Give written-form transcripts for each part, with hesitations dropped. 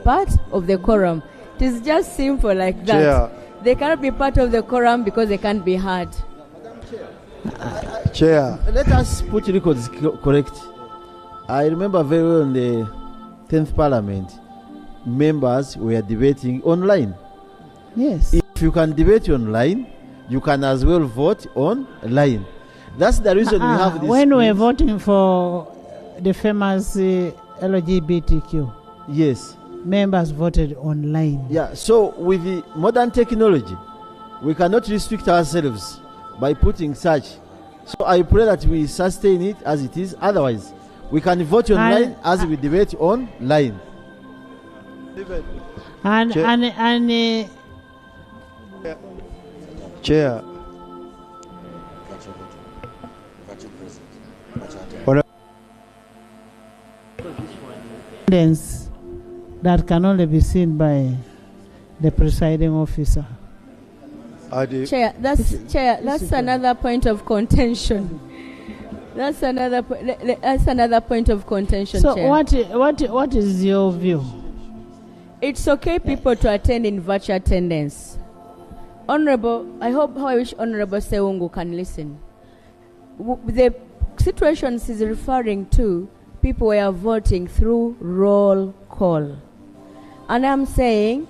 part of the quorum. It is just simple like that. Chair. They cannot be part of the quorum because they can't be heard. Chair. Let us put records correct. I remember very well in the 10th Parliament, members were debating online. Yes. If you can debate online, you can as well vote online. That's the reason we have this. When we're voting for the famous LGBTQ, yes, members voted online. Yeah, so with the modern technology, we cannot restrict ourselves by putting such. So I pray that we sustain it as it is. Otherwise, we can vote online as we debate online. Chair. That can only be seen by the presiding officer. Chair, that's another point of contention. That's another point of contention. So Chair. what is your view? It's okay people to attend in virtual attendance. Honorable, I wish Honorable Seungu can listen. The situations he's referring to, people were voting through roll call. And I'm saying,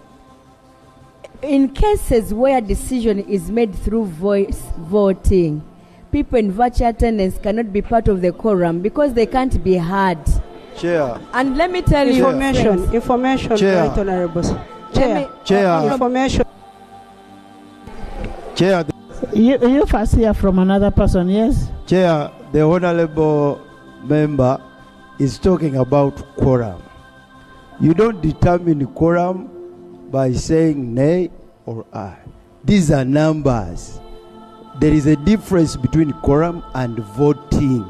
in cases where decision is made through voice voting, people in virtual attendance cannot be part of the quorum because they can't be heard. Chair. And let me tell you, information, Chair. right, Honorable. Chair. Information. Chair. You first hear from another person, yes? Chair, the honorable member is talking about quorum. You don't determine quorum by saying nay or aye. These are numbers. There is a difference between quorum and voting.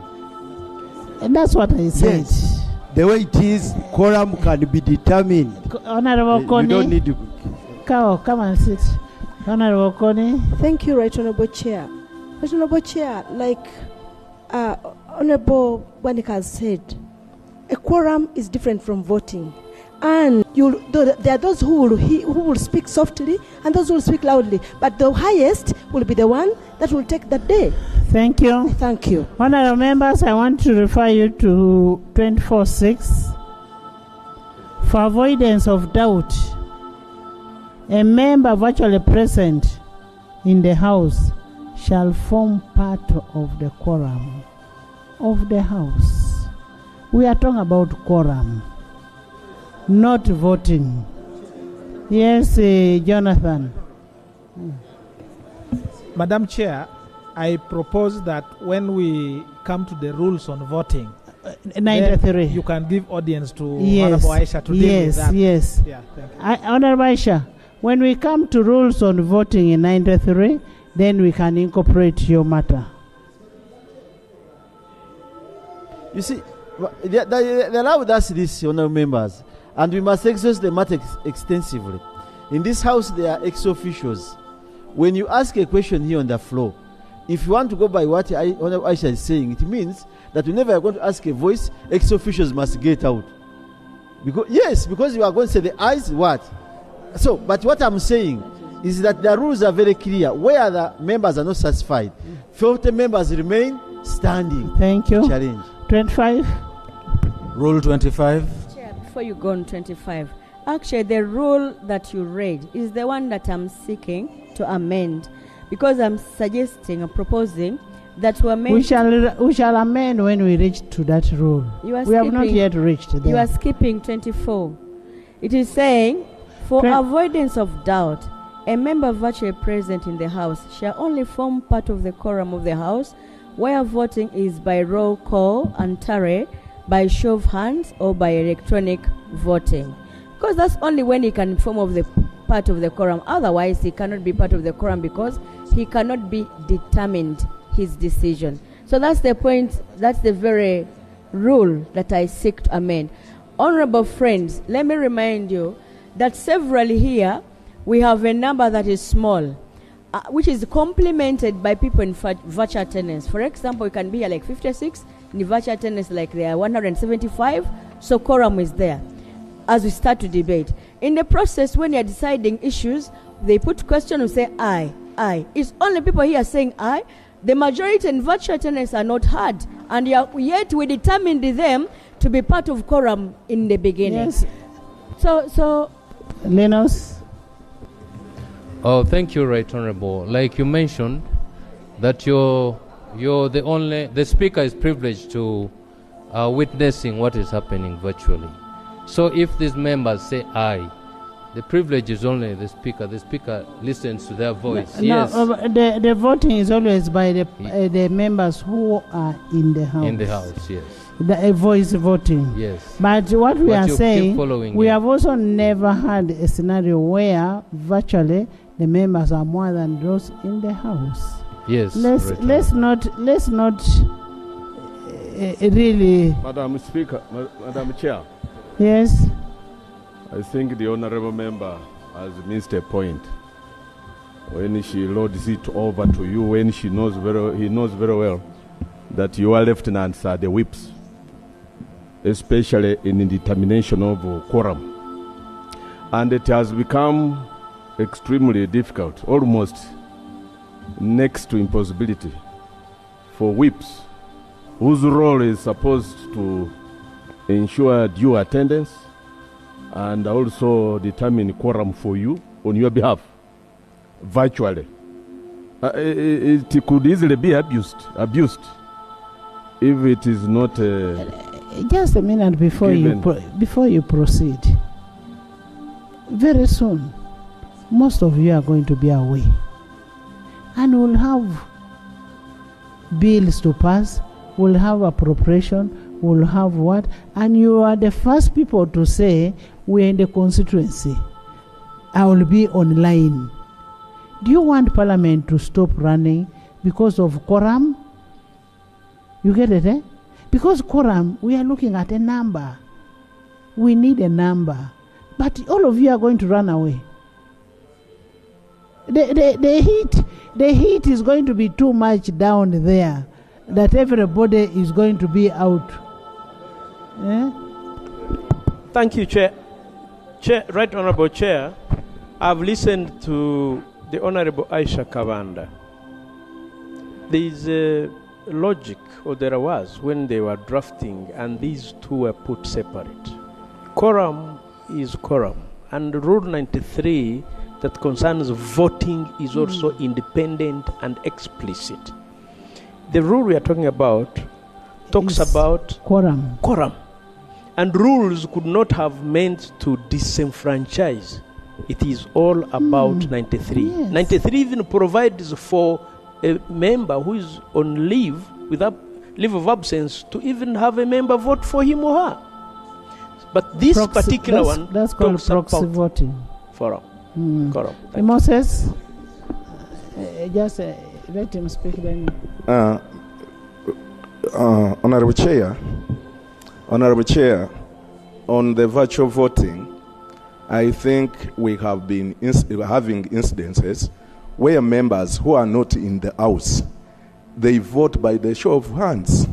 And that's what I said. Yes. The way it is, quorum can be determined. Honorable Kony. You don't need to. Come and sit. Honorable Kony. Thank you, Right Honorable Chair. Right Honorable Chair, like Honorable Wanika has said, a quorum is different from voting. And there are those who will speak softly and those who will speak loudly. But the highest will be the one that will take that day. Thank you. Thank you. Honorable members, I want to refer you to 24(6). For avoidance of doubt, a member virtually present in the House shall form part of the quorum of the House. We are talking about quorum, not voting. Yes, Jonathan. Madam Chair, I propose that when we come to the rules on voting, 93. You can give audience to Honorable Aisha to deal with that. Yes. Yeah, thank you. Honorable Aisha, when we come to rules on voting in 93, then we can incorporate your matter. You see, they allowed us this, honorable members, and we must exhaust the matter extensively. In this house, there are ex-officials. When you ask a question here on the floor, if you want to go by what Honorable Aisha is saying, it means that whenever you're going to ask a voice, ex-officials must get out. Because you are going to say the ayes what? So, but what I'm saying is that the rules are very clear. Where the members are not satisfied, 40 members remain standing. Thank you. Challenge. 25. Rule 25. Chair, before you go on 25, actually the rule that you read is the one that I'm seeking to amend, because I'm suggesting or proposing that we amend. We shall amend when we reach to that rule. We have not yet reached there. You are skipping 24. It is saying, for avoidance of doubt, a member virtually present in the House shall only form part of the quorum of the House where voting is by roll call and tally by show of hands or by electronic voting. Because that's only when he can form of the part of the quorum. Otherwise, he cannot be part of the quorum because he cannot be determined his decision. So that's the point, that's the very rule that I seek to amend. Honorable friends, let me remind you that severally here we have a number that is small, which is complemented by people in virtual attendance. For example, you can be here like 56, in virtual attendance like there are 175, so quorum is there. as we start to debate. In the process, when you're deciding issues, they put question and say aye, aye. It's only people here saying aye. The majority and virtual attendance are not heard, and yet we determined them to be part of quorum in the beginning. Yes. So Linus. Oh, thank you, Right Honorable. Like you mentioned, that you're the speaker is privileged to witnessing what is happening virtually. So if these members say aye, the privilege is only the speaker. The speaker listens to their voice. Yes. The voting is always by the members who are in the house. In the house, yes. The voice voting. Yes. But what we are saying, we it. have also never had a scenario where virtually the members are more than those in the house. Yes. Let's not really. Madam Speaker, Madam Chair. Yes. I think the honourable member has missed a point when she loads it over to you, when he knows very well that your lieutenants are the whips, especially in the determination of quorum. And it has become extremely difficult, almost next to impossibility, for whips, whose role is supposed to ensure due attendance and also determine quorum for you on your behalf virtually. It could easily be abused if it is not just a minute before you proceed. Very soon most of you are going to be away, and we'll have bills to pass, we'll have appropriation, we'll have what, and you are the first people to say we're in the constituency. I will be online. Do you want Parliament to stop running because of quorum? You get it, eh? Because quorum, we are looking at a number. We need a number. But all of you are going to run away. The heat is going to be too much down there that everybody is going to be out. Eh? Thank you, Chair. Right Honourable Chair, I've listened to the Honourable Aisha Kavanda. There is a logic, or there was, when they were drafting, and these two were put separate. Quorum is quorum, and Rule 93 that concerns voting is also independent and explicit. The rule we are talking about talks about quorum. And rules could not have meant to disenfranchise. It is all about 93. Yes. 93 even provides for a member who is on leave, without leave of absence, to even have a member vote for him or her. But this particular one that's called proxy voting. Quorum. Moses, just let him speak then. Honorable Chair, on the virtual voting, I think we have been having incidences where members who are not in the house, they vote by the show of hands,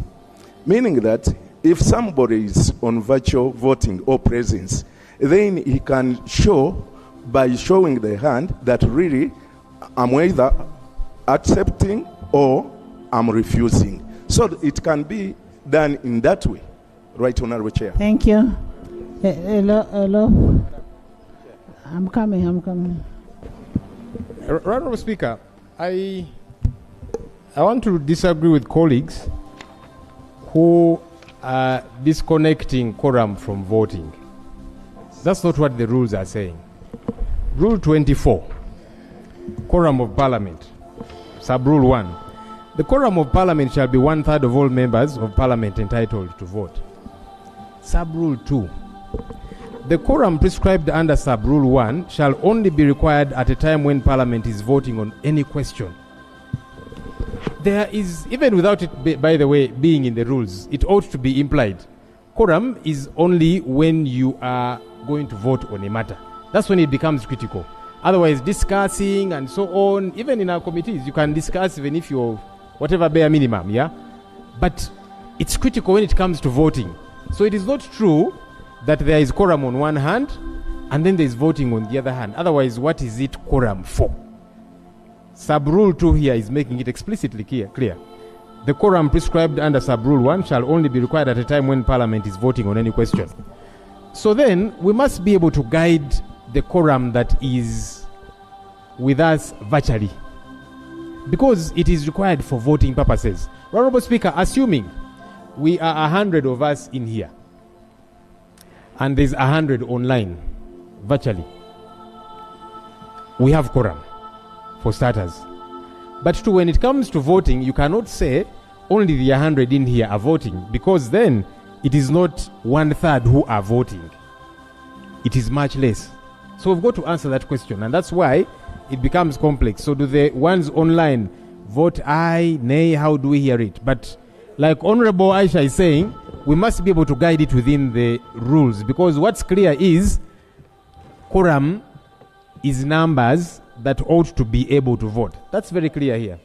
meaning that if somebody is on virtual voting or presence, then he can show by showing the hand that really I'm either accepting or I'm refusing. So it can be done in that way. Right, Honorable Chair. Thank you. Hello. I'm coming. Honorable Speaker, I want to disagree with colleagues who are disconnecting quorum from voting. That's not what the rules are saying. Rule 24, Quorum of Parliament, Sub-Rule 1. The quorum of Parliament shall be 1/3 of all members of Parliament entitled to vote. Sub-Rule 2. The quorum prescribed under Sub-Rule 1 shall only be required at a time when Parliament is voting on any question. There is, even without it, by the way, being in the rules, it ought to be implied. Quorum is only when you are going to vote on a matter. That's when it becomes critical. Otherwise, discussing and so on, even in our committees, you can discuss even if you're whatever bare minimum, yeah? But it's critical when it comes to voting. So it is not true that there is quorum on one hand and then there is voting on the other hand. Otherwise, what is it quorum for? Sub-rule 2 here is making it explicitly clear. The quorum prescribed under sub-rule 1 shall only be required at a time when Parliament is voting on any question. So then, we must be able to guide the quorum that is with us virtually, because it is required for voting purposes. Honorable Speaker, assuming we are 100 of us in here, and there's 100 online, virtually, we have quorum, for starters. But when it comes to voting, you cannot say only the 100 in here are voting, because then it is not 1/3 who are voting. It is much less. So we've got to answer that question, and that's why it becomes complex. So do the ones online vote aye, nay? How do we hear it? But like Honorable Aisha is saying, we must be able to guide it within the rules, because what's clear is quorum is numbers that ought to be able to vote. That's very clear here.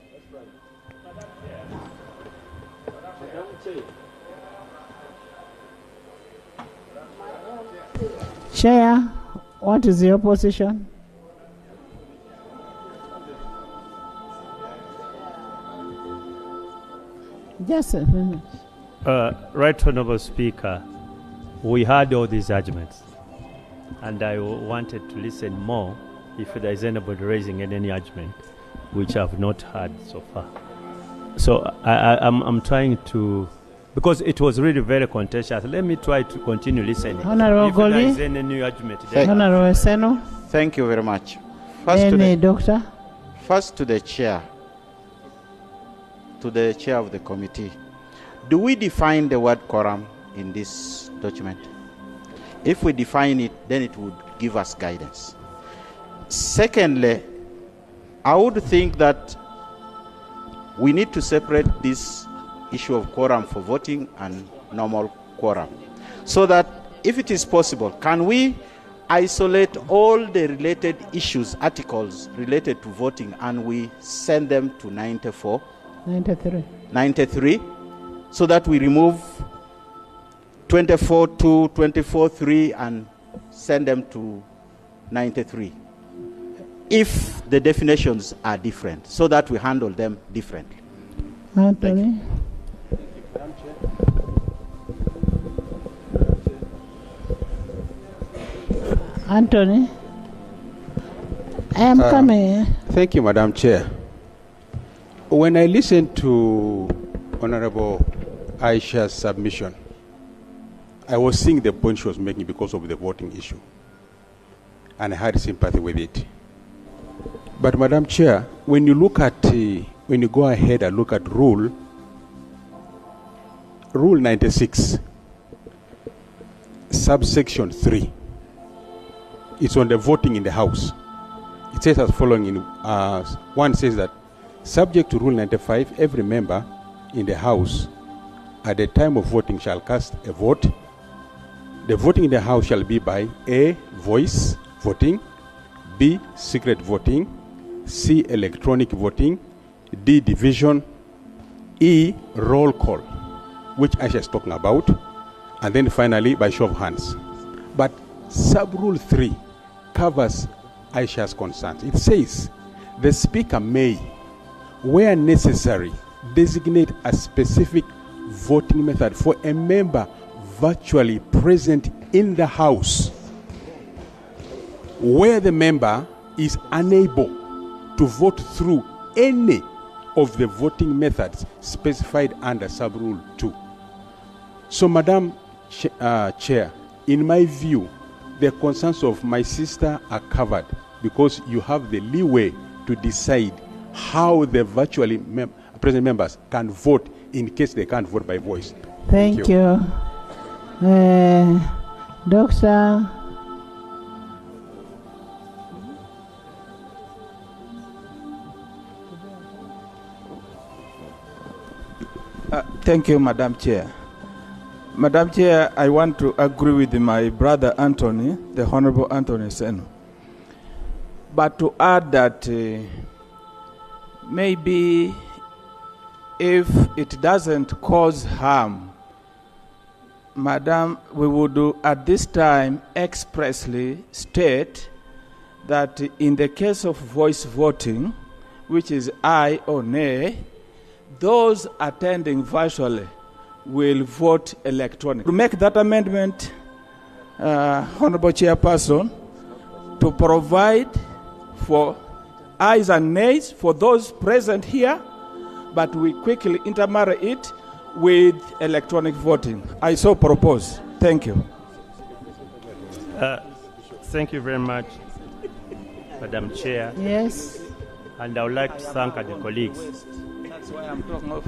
Chair, what is your position? Just a minute. Right Honourable Speaker, we heard all these arguments, and I wanted to listen more if there is anybody raising any argument which I have not heard so far. So I'm trying to, because it was really very contentious, let me try to continue listening. Honourable if there Goli. is any new argument. Honourable Seno. Thank you very much. Doctor. First to the chair of the committee. Do we define the word quorum in this document? If we define it, then it would give us guidance. Secondly, I would think that we need to separate this issue of quorum for voting and normal quorum, so that if it is possible, can we isolate all the related issues, articles related to voting, and we send them to 93, so that we remove 24.2, 24.3 and send them to 93, if the definitions are different, so that we handle them differently. Anthony. Anthony, I am coming. Thank you, Madam Chair. When I listened to Honorable Aisha's submission, I was seeing the point she was making because of the voting issue, and I had sympathy with it. But Madam Chair, when you look at, when you go ahead and look at Rule 96, subsection 3, it's on the voting in the House. It says as following, one says that, subject to Rule 95, every member in the House at the time of voting shall cast a vote. The voting in the House shall be by A, voice voting, B, secret voting, C, electronic voting, D, division, E, roll call, which Aisha is talking about, and then finally by show of hands. But sub-rule 3 covers Aisha's concerns. It says the Speaker may, where necessary, designate a specific voting method for a member virtually present in the House, where the member is unable to vote through any of the voting methods specified under sub-rule 2. So, Madam Chair, in my view, the concerns of my sister are covered, because you have the leeway to decide how the virtually present members can vote in case they can't vote by voice. Thank you. Doctor. Thank you, Madam Chair. Madam Chair, I want to agree with my brother Anthony, the Honorable Anthony Seno. But to add that maybe if it doesn't cause harm Madam, we would at this time expressly state that in the case of voice voting, which is aye or nay, those attending virtually will vote electronically. To make that amendment, Honorable Chairperson, to provide for ayes and nays for those present here, but we quickly intermarry it with electronic voting. I so propose. Thank you. Thank you very much, Madam Chair. Yes. And I would like to thank the colleagues. That's why I'm talking of.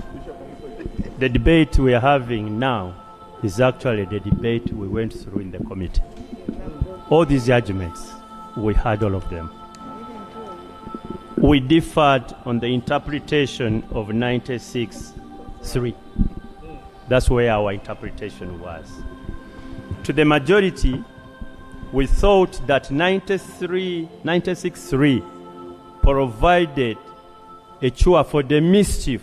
The debate we are having now is actually the debate we went through in the committee. All these judgments, we had all of them. We differed on the interpretation of 96.3. That's where our interpretation was. To the majority, we thought that 96.3 provided a cure for the mischief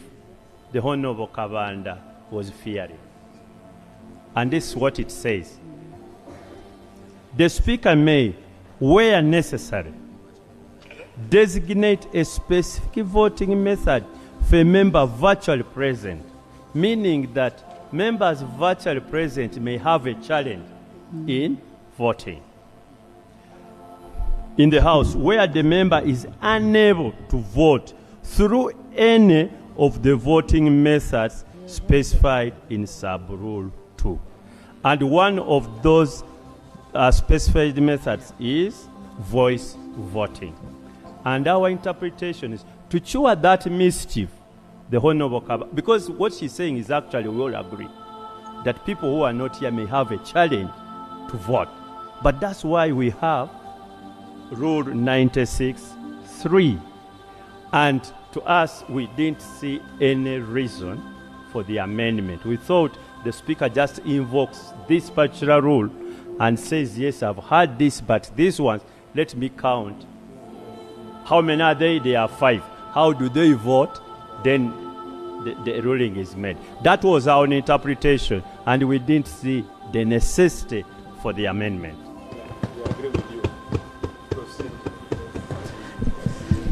the Honorable Kabanda was fearing. And this is what it says. The Speaker may, where necessary, designate a specific voting method for a member virtually present, meaning that members virtually present may have a challenge in voting. In the House, where the member is unable to vote through any of the voting methods specified in sub-rule 2. And one of those specified methods is voice voting. And our interpretation is to cure that mischief, the Honorable Kaba, because what she's saying is actually we all agree that people who are not here may have a challenge to vote. But that's why we have Rule 96.3. And to us, we didn't see any reason for the amendment. We thought the Speaker just invokes this particular rule and says, yes, I've heard this, but these ones, let me count. How many are they? They are 5. How do they vote? Then the ruling is made. That was our interpretation, and we didn't see the necessity for the amendment. We agree with you. Proceed.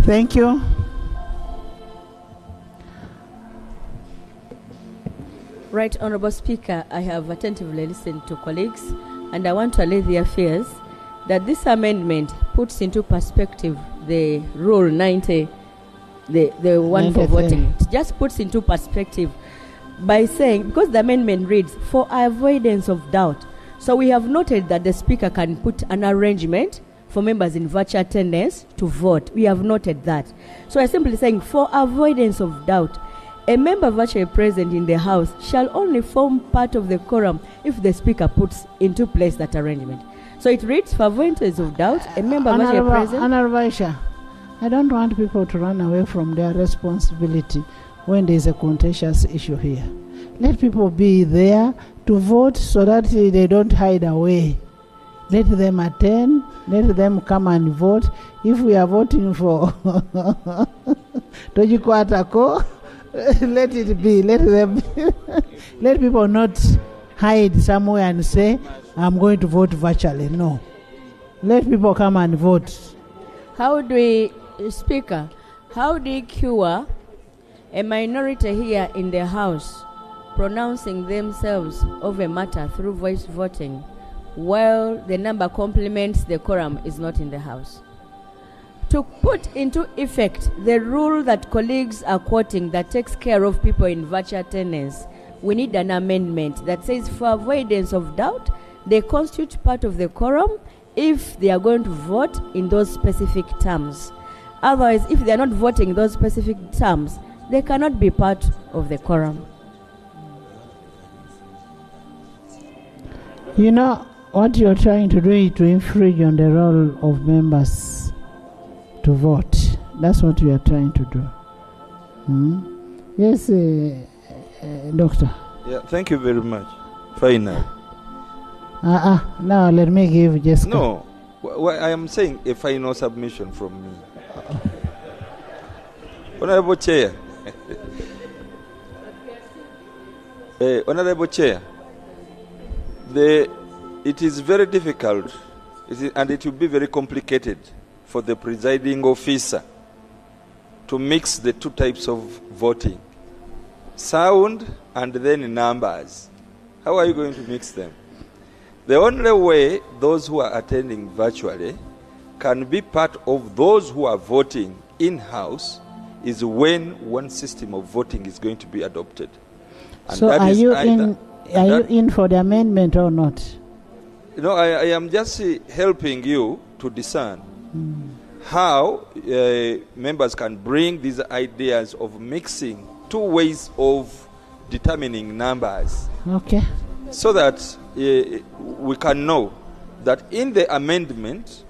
Thank you. Right, Honorable Speaker, I have attentively listened to colleagues, and I want to allay their fears that this amendment puts into perspective the Rule 90, the one 93. For voting. It just puts into perspective by saying, because the amendment reads, for avoidance of doubt. So we have noted that the Speaker can put an arrangement for members in virtual attendance to vote. We have noted that. So we're simply saying, for avoidance of doubt, a member virtually present in the House shall only form part of the quorum if the Speaker puts into place that arrangement. So it reads, for avoidance of doubt, a member virtually present... Honorable Aisha, I don't want people to run away from their responsibility when there is a contentious issue here. Let people be there to vote so that they don't hide away. Let them attend, let them come and vote. If we are voting for Toji Kwatako, let it be. Let them let people not hide somewhere and say, I'm going to vote virtually. No. Let people come and vote. How do we, Speaker, how do we cure a minority here in the House pronouncing themselves of a matter through voice voting while the number complements the quorum is not in the House? To put into effect the rule that colleagues are quoting that takes care of people in virtual attendance, we need an amendment that says, for avoidance of doubt, they constitute part of the quorum if they are going to vote in those specific terms. Otherwise, if they are not voting those specific terms, they cannot be part of the quorum. You know, what you're trying to do is to infringe on the role of members to vote. That's what we are trying to do. Yes, Doctor. Yeah, thank you very much. Final. Now let me give Jessica. No, I am saying a final submission from me. Honorable Chair. Honorable Chair. It is very difficult, and it will be very complicated for the presiding officer to mix the two types of voting, sound and then numbers. How are you going to mix them? The only way those who are attending virtually can be part of those who are voting in-house is when one system of voting is going to be adopted. And so are you in for the amendment or not? No, I am just helping you to discern how members can bring these ideas of mixing two ways of determining numbers. Okay. So that we can know that in the amendment,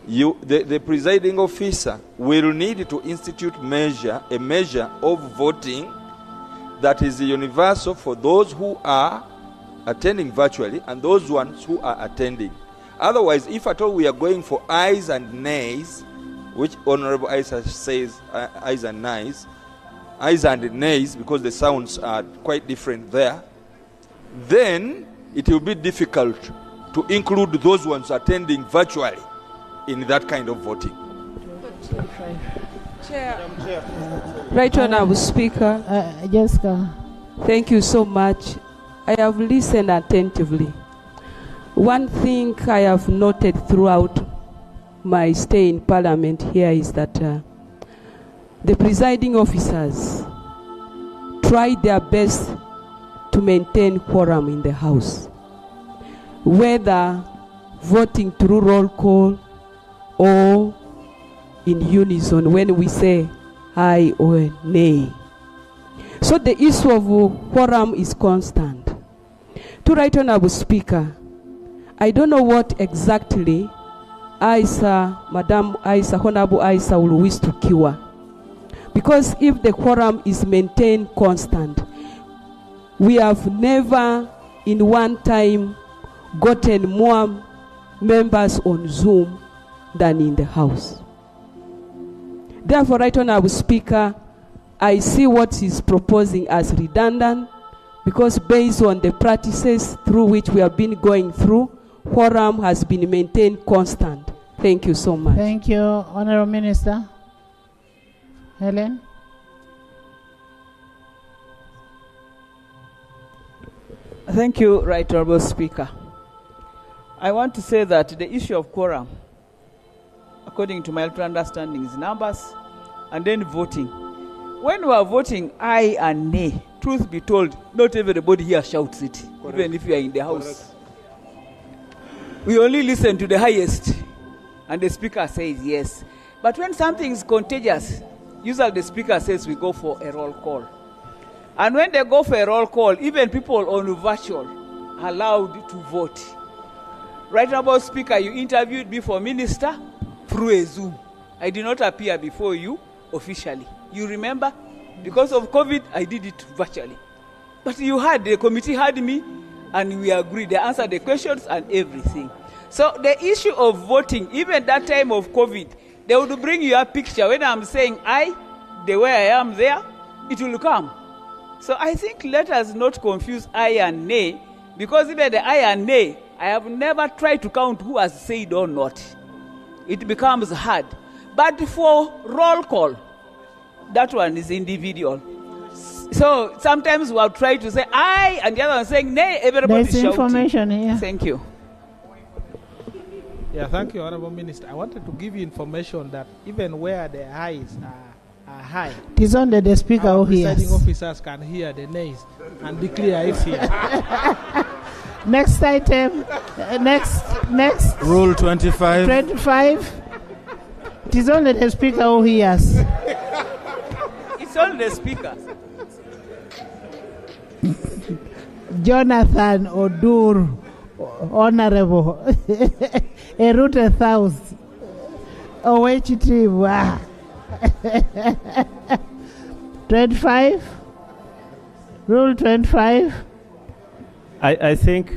the presiding officer will need to institute a measure of voting that is universal for those who are attending virtually and those ones who are attending. Otherwise, if at all we are going for ayes and nays, which Honorable Isa says ayes and nays, because the sounds are quite different there, then it will be difficult to include those ones attending virtually in that kind of voting. Chair. Right Honorable Speaker. Jessica. Thank you so much. I have listened attentively. One thing I have noted throughout my stay in Parliament here is that the presiding officers try their best to maintain quorum in the House, whether voting through roll call or in unison when we say aye or nay. So the issue of quorum is constant. To Right Honorable Speaker, I don't know what exactly Madam Honorable Isa will wish to cure. Because if the quorum is maintained constant, we have never in one time gotten more members on Zoom than in the House. Therefore, Right Honorable Speaker, I see what he's proposing as redundant, because based on the practices through which we have been going through, quorum has been maintained constant. Thank you so much. Thank you, Honorable Minister. Helen? Thank you, Right Honorable Speaker. I want to say that the issue of quorum, according to my understanding, is numbers and then voting. When we are voting aye and nay, truth be told, not everybody here shouts it, correct, even if you are in the House. Correct. We only listen to the highest, and the Speaker says yes. But when something is contagious, usually the Speaker says we go for a roll call. And when they go for a roll call, even people on virtual are allowed to vote. Right Honorable Speaker, you interviewed me for Minister through a Zoom. I did not appear before you officially. You remember? Because of COVID, I did it virtually. But the committee had me, and we agreed. They answered the questions and everything. So the issue of voting, even that time of COVID, they would bring you a picture. When I'm saying aye, the way I am there, it will come. So I think let us not confuse aye and nay, because even the aye and nay, I have never tried to count who has said or not. It becomes hard. But for roll call, that one is individual. So sometimes we'll try to say aye, and the other one saying nay, everybody There's shouting. Information here. Thank you. Yeah, thank you, Honorable Minister. I wanted to give you information that even where the ayes are high, it is only the Speaker our who hears. presiding officers can hear the nays and declare it here. Next item. Next. Rule 25. 25. It is only the Speaker who hears. It's only the Speaker. Jonathan Odur, Honorable. A root 1,000. OHT. 25. Rule 25. I think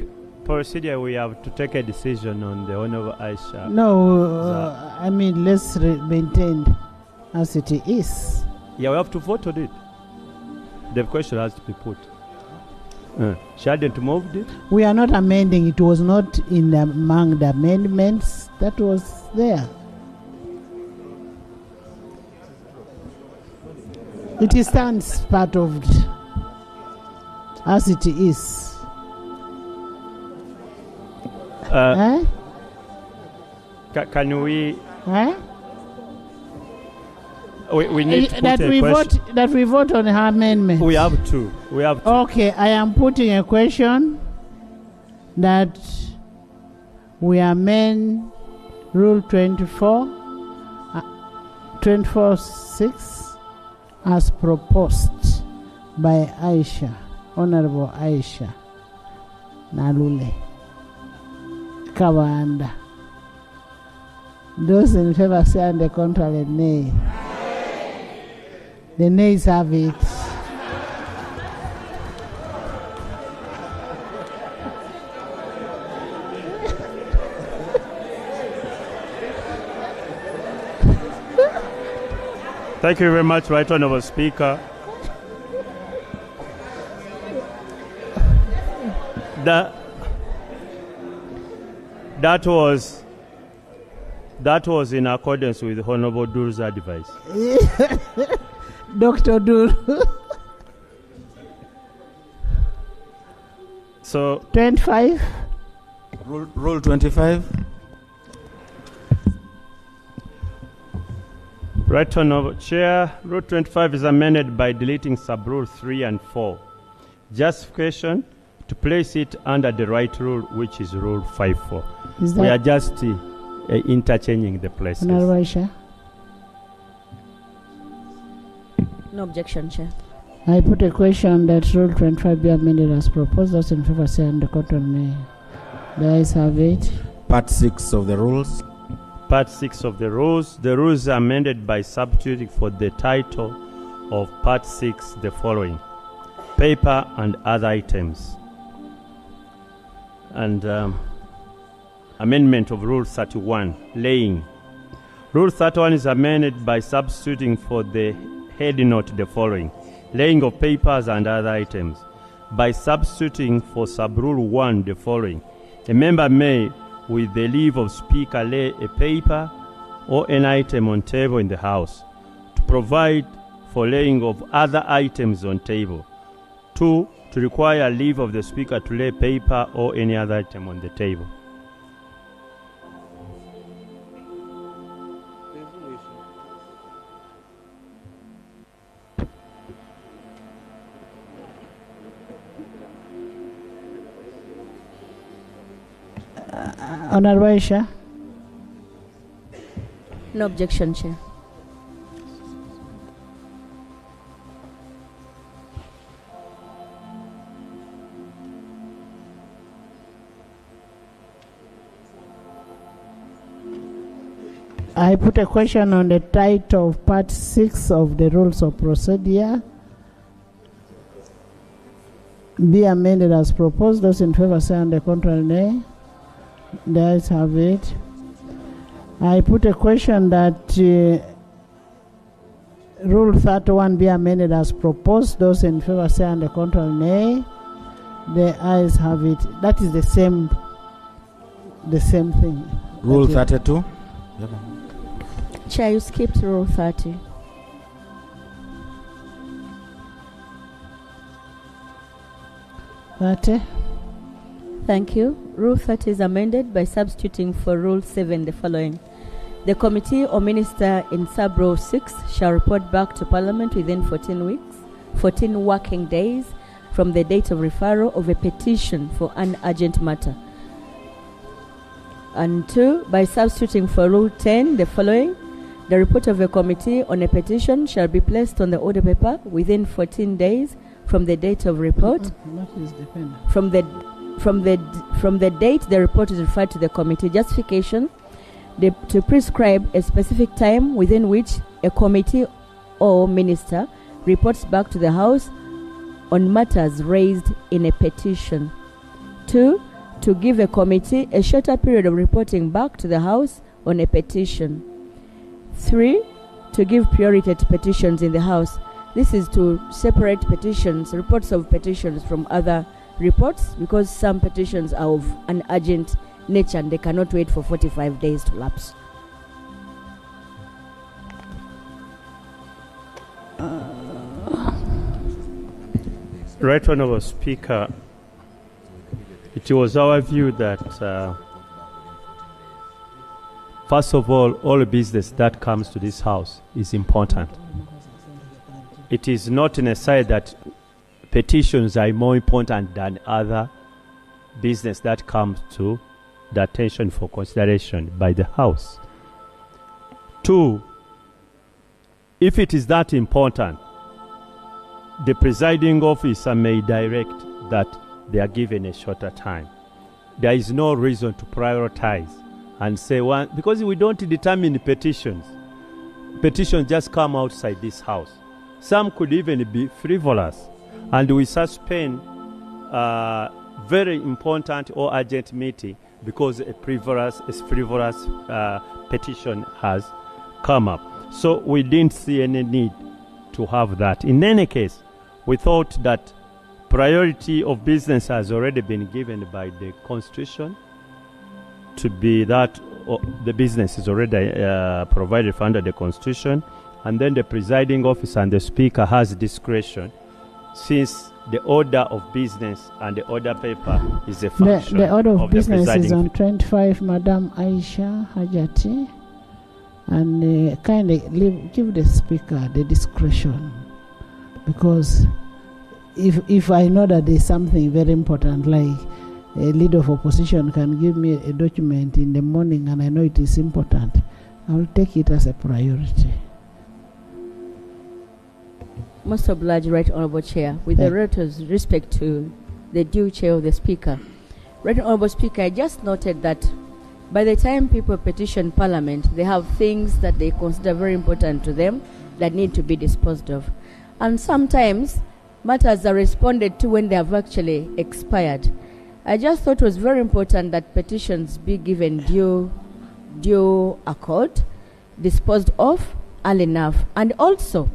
procedure we have to take a decision on the Honorable Aisha. No, I mean let's maintain as it is. Yeah, we have to vote on it. The question has to be put. She hadn't moved it? We are not amending. It was not in among the amendments that was there. It stands part of it, as it is. Can we? We need to put that we vote on her amendment. We have to. Okay, I am putting a question that we amend Rule 24(6) as proposed by Honorable Aisha Nalule Kawanda. Those in favor say and the contrary nay. The nays have it. Thank you very much, Right Honourable Speaker. That was in accordance with Honourable Dur's advice. Dr. Dur. So 25. Rule 25. Right Honourable Chair, Rule 25 is amended by deleting sub-rule 3 and 4. Justification to place it under the right rule, which is Rule 5.4. We are just interchanging the places. No objection, Chair. I put a question that Rule 25 be amended as proposed. Those in favor say and the contrary nay. The ayes have it. Part 6 of the rules. Part 6 of the rules. The rules are amended by substituting for the title of Part 6 the following: paper and other items. And amendment of Rule 31, laying. Rule 31 is amended by substituting for the head note the following: laying of papers and other items. By substituting for sub-rule 1 the following: a member may, with the leave of Speaker, lay a paper or an item on table in the House, to provide for laying of other items on table. 2. To require leave of the Speaker to lay paper or any other item on the table. Honorable Aisha. No objection, Chair. I put a question on the title of Part 6 of the Rules of Procedure. Be amended as proposed. Those in favor say on the contrary nay. The ayes have it. I put a question that Rule 31 be amended as proposed. Those in favor say on the contrary nay. The ayes have it. That is the same thing. Rule 32. Chair, you skipped Rule 30. Thank you. Rule 30 is amended by substituting for Rule 7 the following: the committee or minister in sub-rule 6 shall report back to Parliament within 14 working days from the date of referral of a petition for an urgent matter. And 2, by substituting for Rule 10 the following: the report of a committee on a petition shall be placed on the order paper within 14 days from the date of report. From the date the report is referred to the committee. Justification: to prescribe a specific time within which a committee or minister reports back to the House on matters raised in a petition. 2, to give a committee a shorter period of reporting back to the House on a petition. 3, to give priority to petitions in the House. This is to separate petitions, reports of petitions from other reports, because some petitions are of an urgent nature and they cannot wait for 45 days to lapse. Right Honourable Speaker, it was our view that first of all business that comes to this house is important. It is not necessary that petitions are more important than other business that comes to the attention for consideration by the House. 2, if it is that important, the presiding officer may direct that they are given a shorter time. There is no reason to prioritize and say one, because we don't determine petitions. Petitions just come outside this House. Some could even be frivolous, and we suspend very important or urgent meeting because a frivolous petition has come up. So we didn't see any need to have that. In any case, we thought that priority of business has already been given by the Constitution to be that the business is already provided for under the Constitution, and then the presiding officer and the Speaker has discretion, since the order of business and the order paper is a function the order of business is on presiding. 25, Madam Aisha Hajati, and kindly give the Speaker the discretion, because if I know that there's something very important, like a leader of opposition can give me a document in the morning and I know it is important, I will take it as a priority. Most obliged, Right Honourable Chair. With the relator's respect to the due chair of the Speaker, Right Honourable Speaker, I just noted that by the time people petition Parliament, they have things that they consider very important to them that need to be disposed of. And sometimes matters are responded to when they have actually expired. I just thought it was very important that petitions be given due accord, disposed of early enough, and also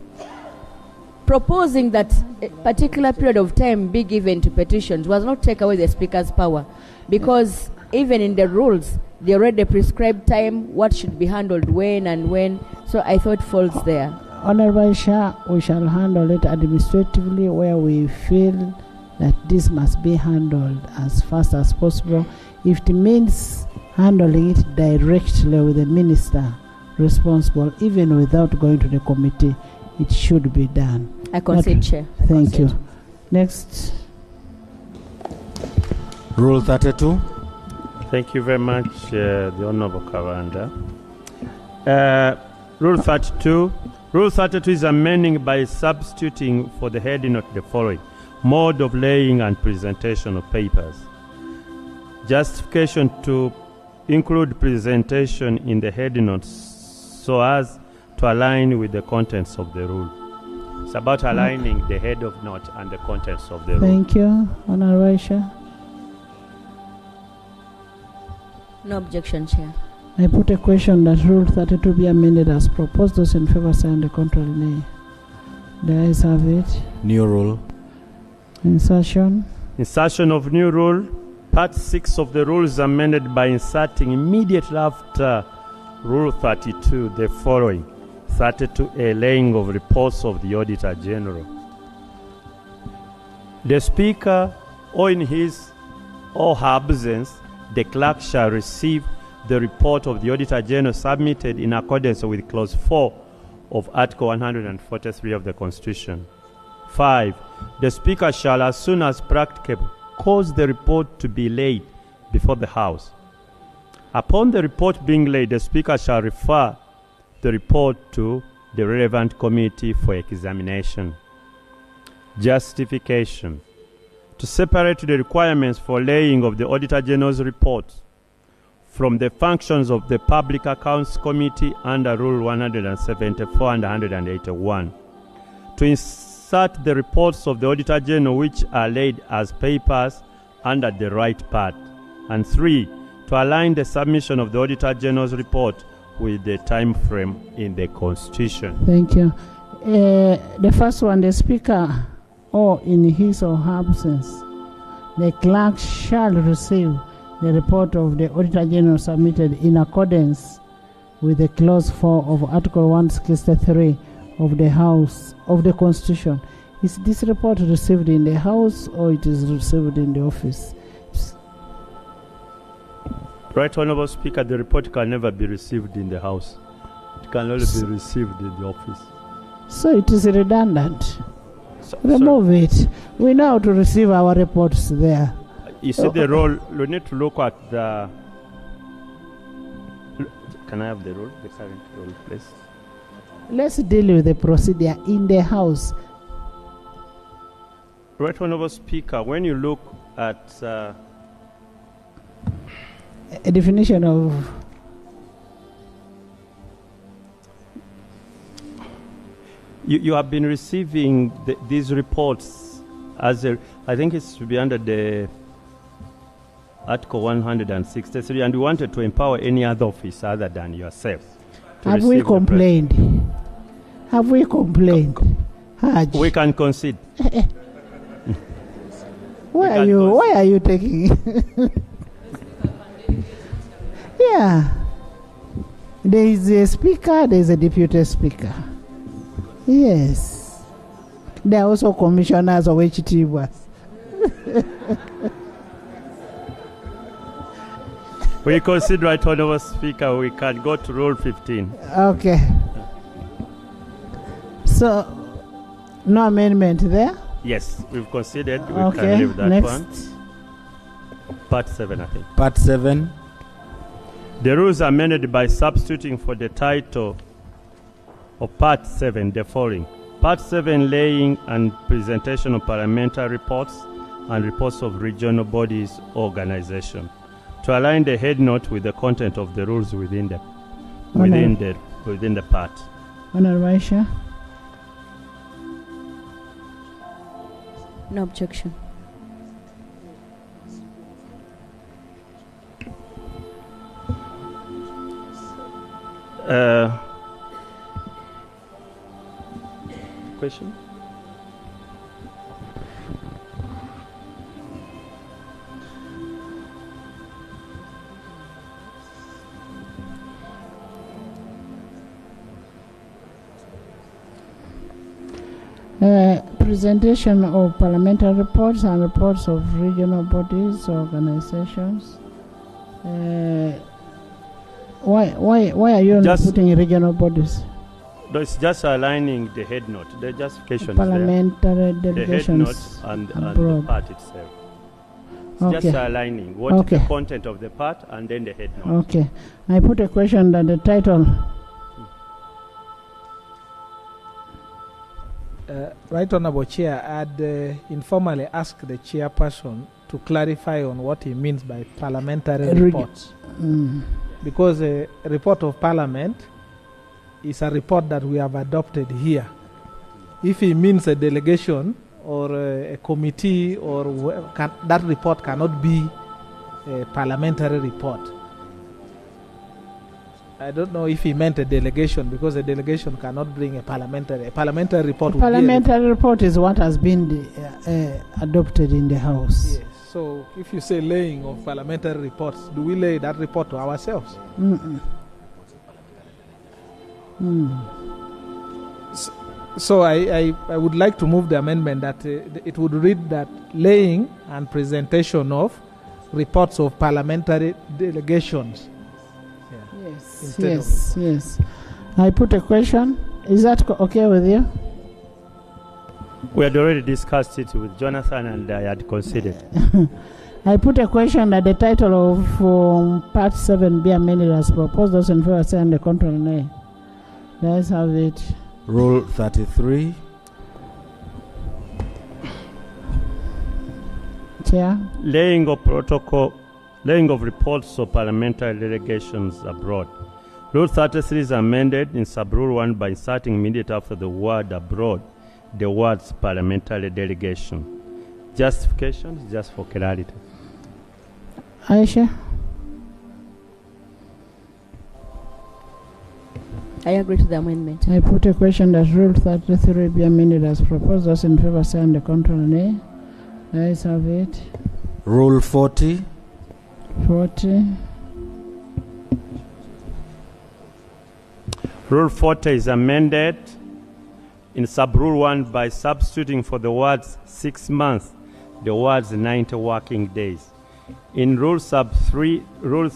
proposing that a particular period of time be given to petitions was not take away the Speaker's power, because even in the rules, they already prescribed time, what should be handled when and when, so I thought falls there. Honorable Shah, we shall handle it administratively where we feel that this must be handled as fast as possible. If it means handling it directly with the minister responsible, even without going to the committee, it should be done. I concede, Chair. Thank you. Next. Rule 32. Thank you very much, the Honourable Kawanda. Rule 32. Rule 32 is amending by substituting for the heading of the following: mode of laying and presentation of papers. Justification to include presentation in the heading notes so as to align with the contents of the rule. It's about aligning the head of note and the contents of the rule. Thank you, Honorable Shah. No objection, Chair. I put a question that Rule 32 be amended as proposed. Those in favor say on the contrary, nay. The ayes have it. New rule. Insertion. Insertion of new rule. Part 6 of the rule is amended by inserting immediately after Rule 32 the following: 32A, laying of reports of the Auditor General. The Speaker, or in his or her absence, the clerk shall receive the report of the Auditor General submitted in accordance with Clause 4 of Article 143 of the Constitution. 5. The Speaker shall, as soon as practicable, cause the report to be laid before the House. Upon the report being laid, the Speaker shall refer the report to the relevant committee for examination. Justification. To separate the requirements for laying of the Auditor General's report from the functions of the Public Accounts Committee under Rule 174 and 181. To insert the reports of the Auditor General which are laid as papers under the right part. And 3. To align the submission of the Auditor General's report with the time frame in the Constitution. Thank you. The first one, the Speaker, or in his or her absence, the clerk shall receive the report of the Auditor General submitted in accordance with the clause 4 of Article 163 of the House of the Constitution. Is this report received in the House or it is received in the office? Right Honourable Speaker, the report can never be received in the House. It can only be received in the office. So it is redundant. Remove it. We know how to receive our reports there. You see the role, we need to look at the... Can I have the role, the current role, please? Let's deal with the procedure in the House. Right Honourable Speaker, when you look at... a definition of... You have been receiving these reports as a... I think it should be under the Article 163, and we wanted to empower any other office other than yourself. Have we complained? Have we complained? Haj. We can concede. Why are you taking it? Yeah. There is a speaker, there is a deputy speaker. Yes. There are also commissioners of HTV. We consider it, Honourable Speaker, we can go to Rule 15. Okay. So, no amendment there? Yes, we've considered. We Okay, can leave that next. one. Part 7, I think. Part 7. The rules are amended by substituting for the title of Part 7 the following. Part 7, laying and presentation of parliamentary reports and reports of regional bodies organization, to align the head note with the content of the rules within the part. Honourable Aisha. No objection. Question? Presentation of parliamentary reports and reports of regional bodies, organizations. Why are you not putting regional bodies? No, it's just aligning the head note, the justification Parliamentary the head delegations note and the abroad. part itself. It's Okay. just aligning what is the content of the part and then the head note. Okay. I put a question that the title. Right Honourable Chair, I'd informally ask the chairperson to clarify on what he means by parliamentary reports. Because a report of parliament is a report that we have adopted here. If he means a delegation or a committee, or that report cannot be a parliamentary report. I don't know if he meant a delegation, because a delegation cannot bring a parliamentary report. A parliamentary report is what has been adopted in the House. Yes. So if you say laying of parliamentary reports, do we lay that report to ourselves? So I would like to move the amendment that it would read that laying and presentation of reports of parliamentary delegations. Yes. I put a question. Is that okay with you? We had already discussed it with Jonathan and I had considered. I put a question that the title of Part 7 be amended as proposed. Those in favor say and the contrary nay. Let's have it. Rule 33. Chair. Laying of reports of parliamentary delegations abroad. Rule 33 is amended in sub-rule 1 by inserting immediately after the word abroad the words parliamentary delegation. Justification is just for clarity. Aisha. I agree to the amendment. I put a question that Rule 33 be amended as proposed. Those in favor say and the contrary nay. Let's have it. Rule 40. 40. Rule 40 is amended in sub-rule 1 by substituting for the words 6 months the words 90 working days. In sub-rule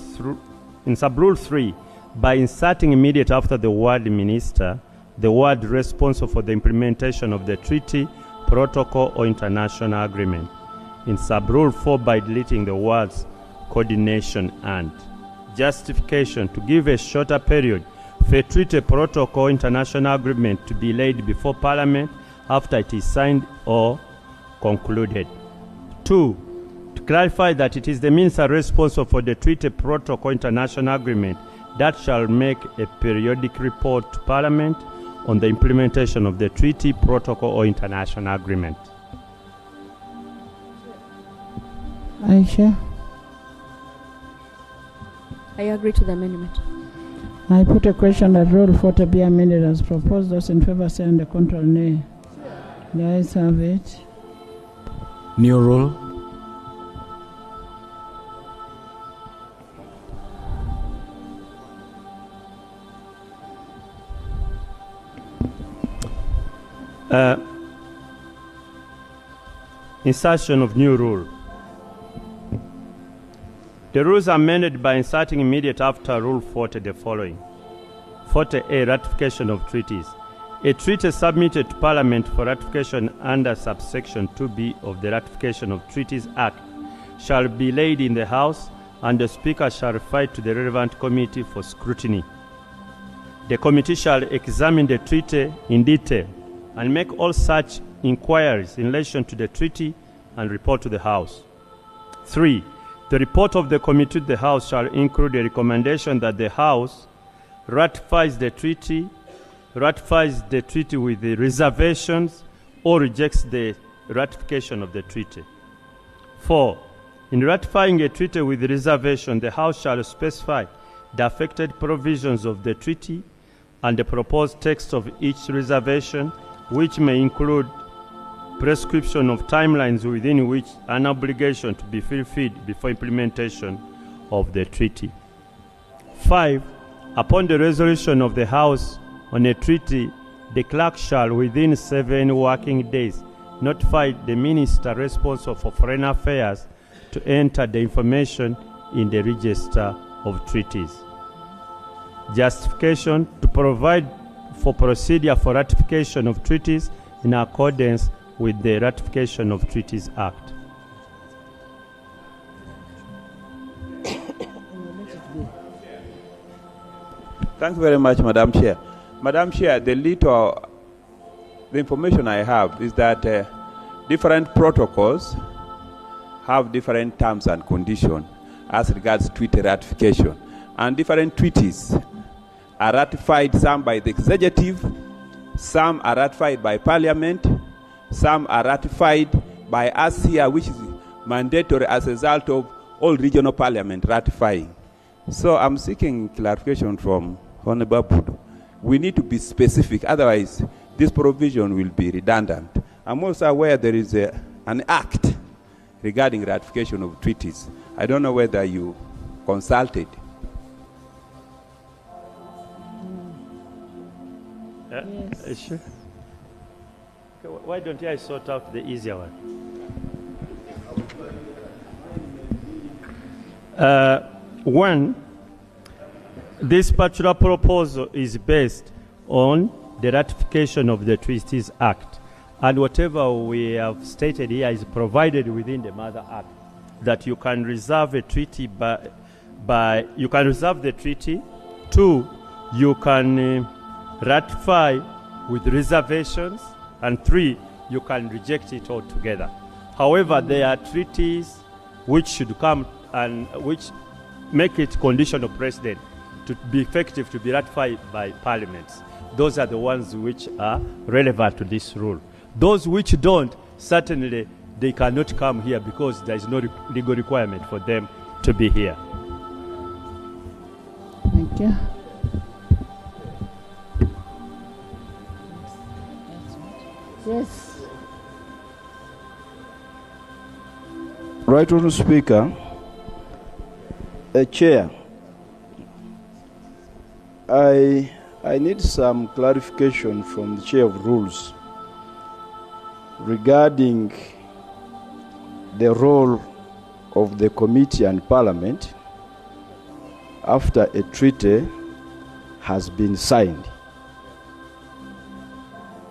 3, by inserting immediate after the word minister, the word responsible for the implementation of the treaty, protocol, or international agreement. In sub-rule 4, by deleting the words coordination and justification to give a shorter period for a treaty, protocol, international agreement to be laid before Parliament after it is signed or concluded. 2, to clarify that it is the minister responsible for the treaty, protocol, international agreement that shall make a periodic report to Parliament on the implementation of the treaty, protocol, or international agreement. Aisha? I agree to the amendment. I put a question that Rule 40 be amended as proposed. Those in favor say on the contrary, nay. The ayes have it. New rule. Insertion of new rule. The rules are amended by inserting immediate after Rule 40 the following. 40A, ratification of treaties. A treaty submitted to Parliament for ratification under subsection 2B of the Ratification of Treaties Act shall be laid in the House, and the Speaker shall refer it to the relevant committee for scrutiny. The committee shall examine the treaty in detail and make all such inquiries in relation to the treaty and report to the House. 3. The report of the committee to the House shall include a recommendation that the House ratifies the treaty with the reservations or rejects the ratification of the treaty. 4. In ratifying a treaty with reservation, the House shall specify the affected provisions of the treaty and the proposed text of each reservation, which may include prescription of timelines within which an obligation to be fulfilled before implementation of the treaty. 5. Upon the resolution of the House on a treaty, the clerk shall within 7 working days notify the minister responsible for foreign affairs to enter the information in the register of treaties. Justification: to provide for procedure for ratification of treaties in accordance with the Ratification of Treaties Act. Thank you very much, Madam Chair. Madam Chair, the information I have is that different protocols have different terms and conditions as regards treaty ratification. And different treaties are ratified, some by the executive, some are ratified by Parliament, some are ratified by us here, which is mandatory as a result of all regional parliament ratifying. So I'm seeking clarification from Honorable Budu. We need to be specific, otherwise this provision will be redundant. I'm also aware there is an act regarding ratification of treaties. I don't know whether you consulted. Yes. Sure. Okay, why don't I sort out the easier one? One, this particular proposal is based on the ratification of the Treaties Act, and whatever we have stated here is provided within the Mother Act, that you can reserve a treaty you can reserve the treaty. 2, you can ratify with reservations, and 3, you can reject it altogether. However, there are treaties which should come and which make it conditional precedent to be effective, to be ratified by parliaments. Those are the ones which are relevant to this rule. Those which don't, certainly they cannot come here because there is no legal requirement for them to be here. Thank you. Yes. Right Honourable Speaker, Chair, I need some clarification from the Chair of Rules regarding the role of the committee and Parliament after a treaty has been signed.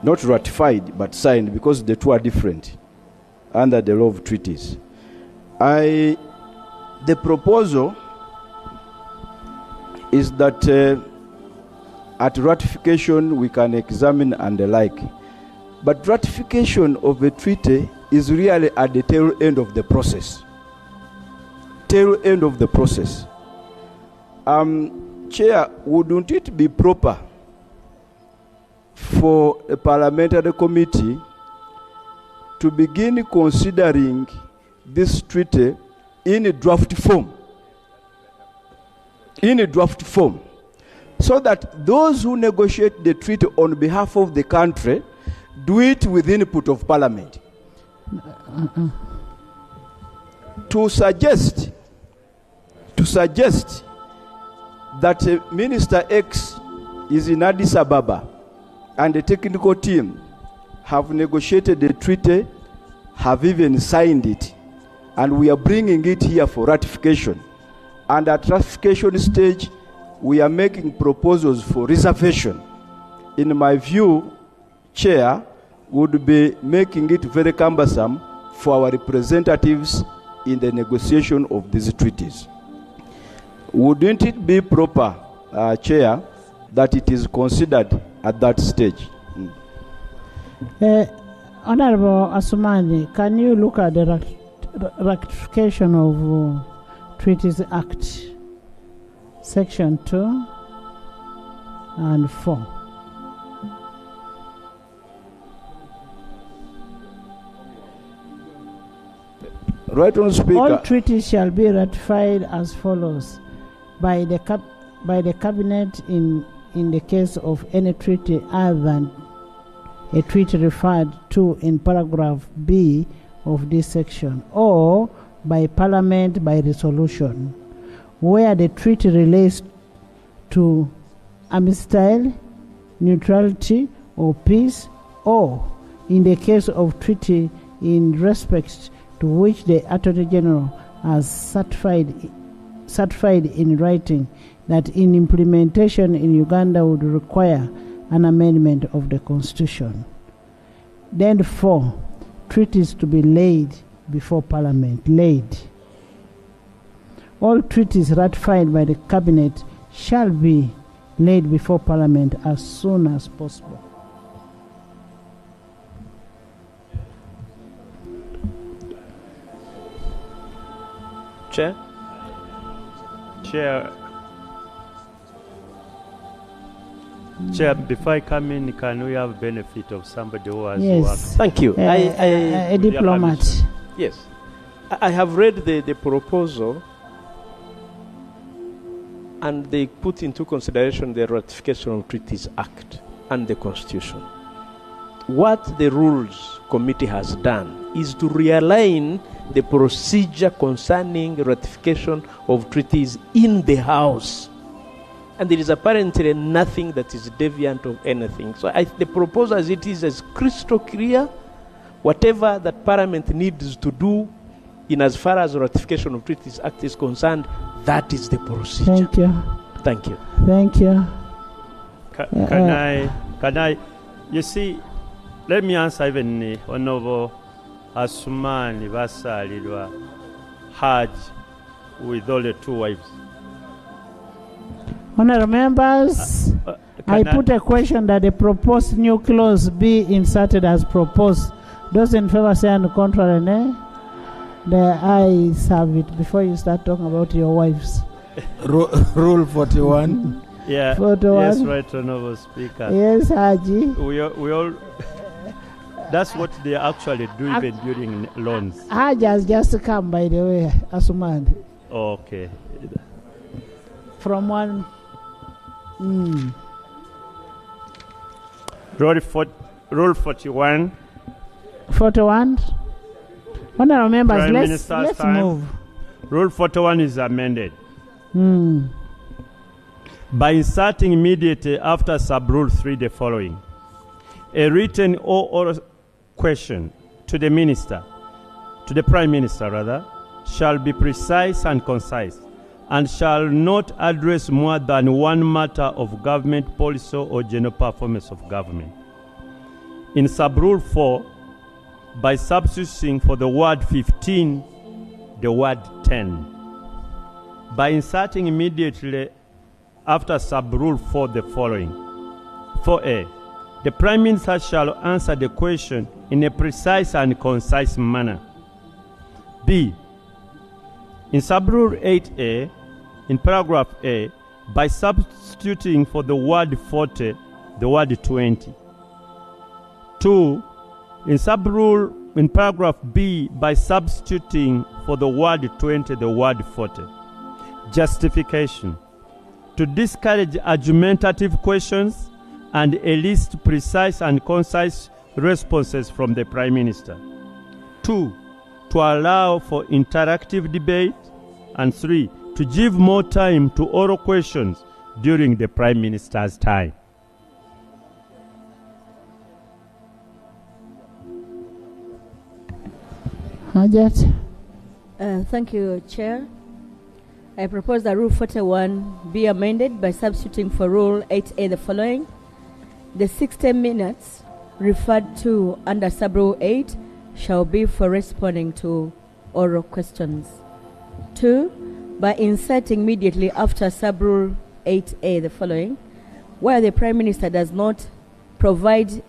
Not ratified, but signed, because the two are different under the law of treaties. The proposal is that at ratification we can examine and the like. But ratification of a treaty is really at the tail end of the process. Tail end of the process. Chair, wouldn't it be proper for a parliamentary committee to begin considering this treaty in a draft form? In a draft form. So that those who negotiate the treaty on behalf of the country do it with input of Parliament. To suggest that Minister X is in Addis Ababa and the technical team have negotiated the treaty, have even signed it, and we are bringing it here for ratification. And at ratification stage, we are making proposals for reservation. In my view, Chair, would be making it very cumbersome for our representatives in the negotiation of these treaties. Wouldn't it be proper, Chair, that it is considered at that stage? Honorable Asumani, can you look at the ratification of Treaties Act, Section 2 and 4? Right on, Speaker. All treaties shall be ratified as follows: by the Cabinet in the case of any treaty other than a treaty referred to in paragraph B of this section, or by Parliament by resolution, where the treaty relates to amnesty, neutrality, or peace, or in the case of treaty in respect to which the Attorney General has certified in writing that in implementation in Uganda would require an amendment of the Constitution. Then 4, treaties to be laid before Parliament. Laid. All treaties ratified by the Cabinet shall be laid before Parliament as soon as possible. Chair? Chair, before I come in, can we have benefit of somebody who has Yes. worked? Thank you. A diplomat. Yes. I have read the proposal, and they put into consideration the Ratification of Treaties Act and the Constitution. What the Rules Committee has done is to realign the procedure concerning ratification of treaties in the House. And there is apparently nothing that is deviant of anything. So the proposal as it is crystal clear. Whatever that Parliament needs to do in as far as Ratification of Treaties Act is concerned, that is the procedure. Thank you. Thank you. Thank you. Can I, you see, let me answer even Honorable Asumani Basalirwa Hajj with all the 2 wives. Honourable members, I put a question that the proposed new clause be inserted as proposed. Those in favor say on the contrary, nay? The ayes have it. Before you start talking about your wives. Rule 41. Yeah. 41. Yes, right, Honourable Speaker. Yes, Haji. We all. That's what they actually do even during loans. Haji has just come, by the way, Asuman. Okay. From one. Rule 41. 41. Honorable members, Prime let's Minister's time. move. Rule 41 is amended. Hmm. By inserting immediately after sub-rule 3 the following: a written or oral question to the minister, to the Prime Minister rather, shall be precise and concise, and shall not address more than one matter of government policy or general performance of government. In sub-rule 4, by substituting for the word 15, the word 10. By inserting immediately after sub-rule 4 the following: 4A, the Prime Minister shall answer the question in a precise and concise manner. B, in sub-rule 8A, in paragraph A, by substituting for the word 40, the word 20. 2, in sub-rule in paragraph B, by substituting for the word 20, the word 40. Justification: to discourage argumentative questions and elicit precise and concise responses from the Prime Minister. 2, to allow for interactive debate. And 3, to give more time to oral questions during the Prime Minister's time. Hajat. Thank you, Chair. I propose that Rule 41 be amended by substituting for Rule 8A the following: the 60 minutes referred to under Sub-Rule 8 shall be for responding to oral questions. 2, by inserting immediately after Sub-Rule 8A the following: where the Prime Minister does not provide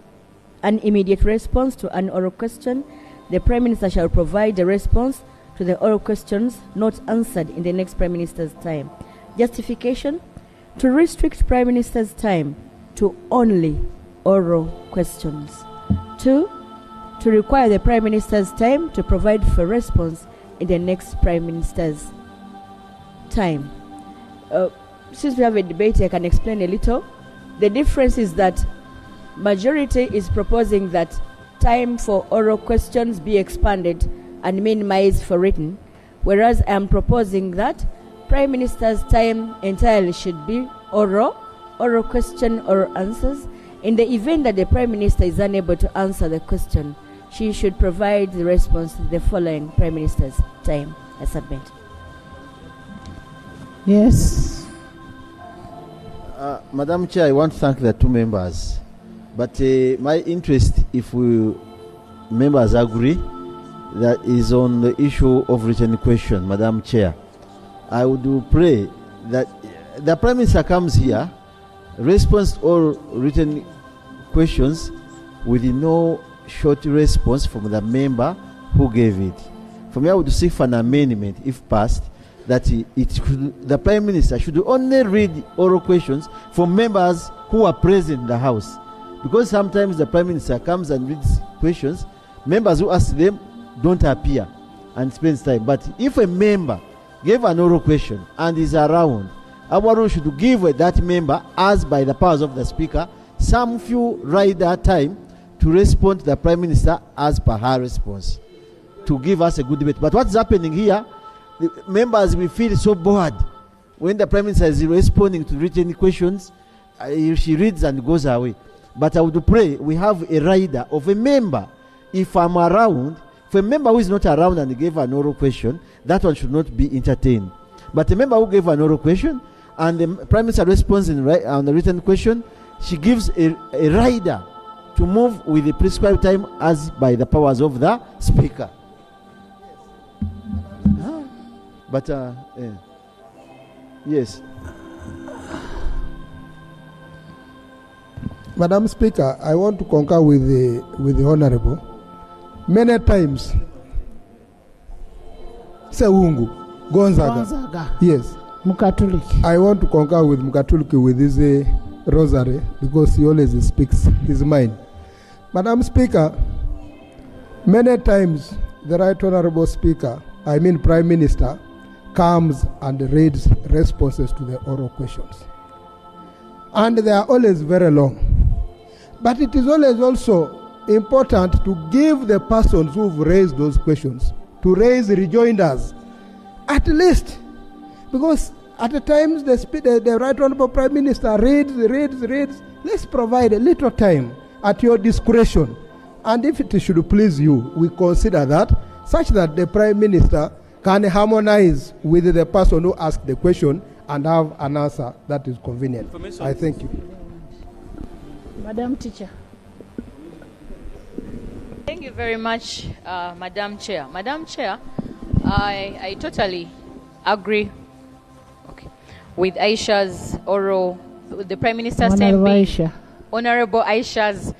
an immediate response to an oral question, the Prime Minister shall provide a response to the oral questions not answered in the next Prime Minister's time. Justification: to restrict Prime Minister's time to only oral questions. 2, to require the Prime Minister's time to provide for response in the next Prime Minister's time. Since we have a debate, I can explain a little. The difference is that majority is proposing that time for oral questions be expanded and minimized for written, whereas I am proposing that Prime Minister's time entirely should be oral question or answers. In the event that the Prime Minister is unable to answer the question, she should provide the response to the following Prime Minister's time. I submit. Yes. Madam Chair, I want to thank the two members. But my interest, if members agree, that is on the issue of written question, Madam Chair. I would pray that the Prime Minister comes here, responds to all written questions with no short response from the member who gave it. For me, I would seek for an amendment, if passed, that the Prime Minister should only read oral questions from members who are present in the House. Because sometimes the Prime Minister comes and reads questions, members who ask them don't appear and spends time. But if a member gave an oral question and is around, our rule should give that member, as by the powers of the Speaker, some few rider time to respond to the Prime Minister as per her response, to give us a good debate. But what's happening here, the members will feel so bored when the Prime Minister is responding to written questions. She reads and goes away. But I would pray we have a rider of a member. If I'm around, if a member who is not around and gave an oral question, that one should not be entertained. But a member who gave an oral question and the Prime Minister responds on the written question, she gives a rider to move with the prescribed time as by the powers of the Speaker. But yes. Madam Speaker, I want to concur with the Honorable. Many times, Seungu, Gonzaga. Yes. Mukatuliki. I want to concur with Mukatuliki with his rosary because he always speaks his mind. Madam Speaker, many times the Right Honorable Speaker, I mean Prime Minister, comes and reads responses to the oral questions. And they are always very long. But it is always also important to give the persons who've raised those questions to raise rejoinders, at least, because at the times the Right Honorable Prime Minister reads. Let's provide a little time at your discretion, and if it should please you, we consider that, such that the Prime Minister can harmonize with the person who asked the question and have an answer that is convenient. I thank you. Madam Teacher. Thank you very much, Madam Chair. Madam Chair, I totally agree with Aisha's oral, the Prime Minister's Honorable Aisha's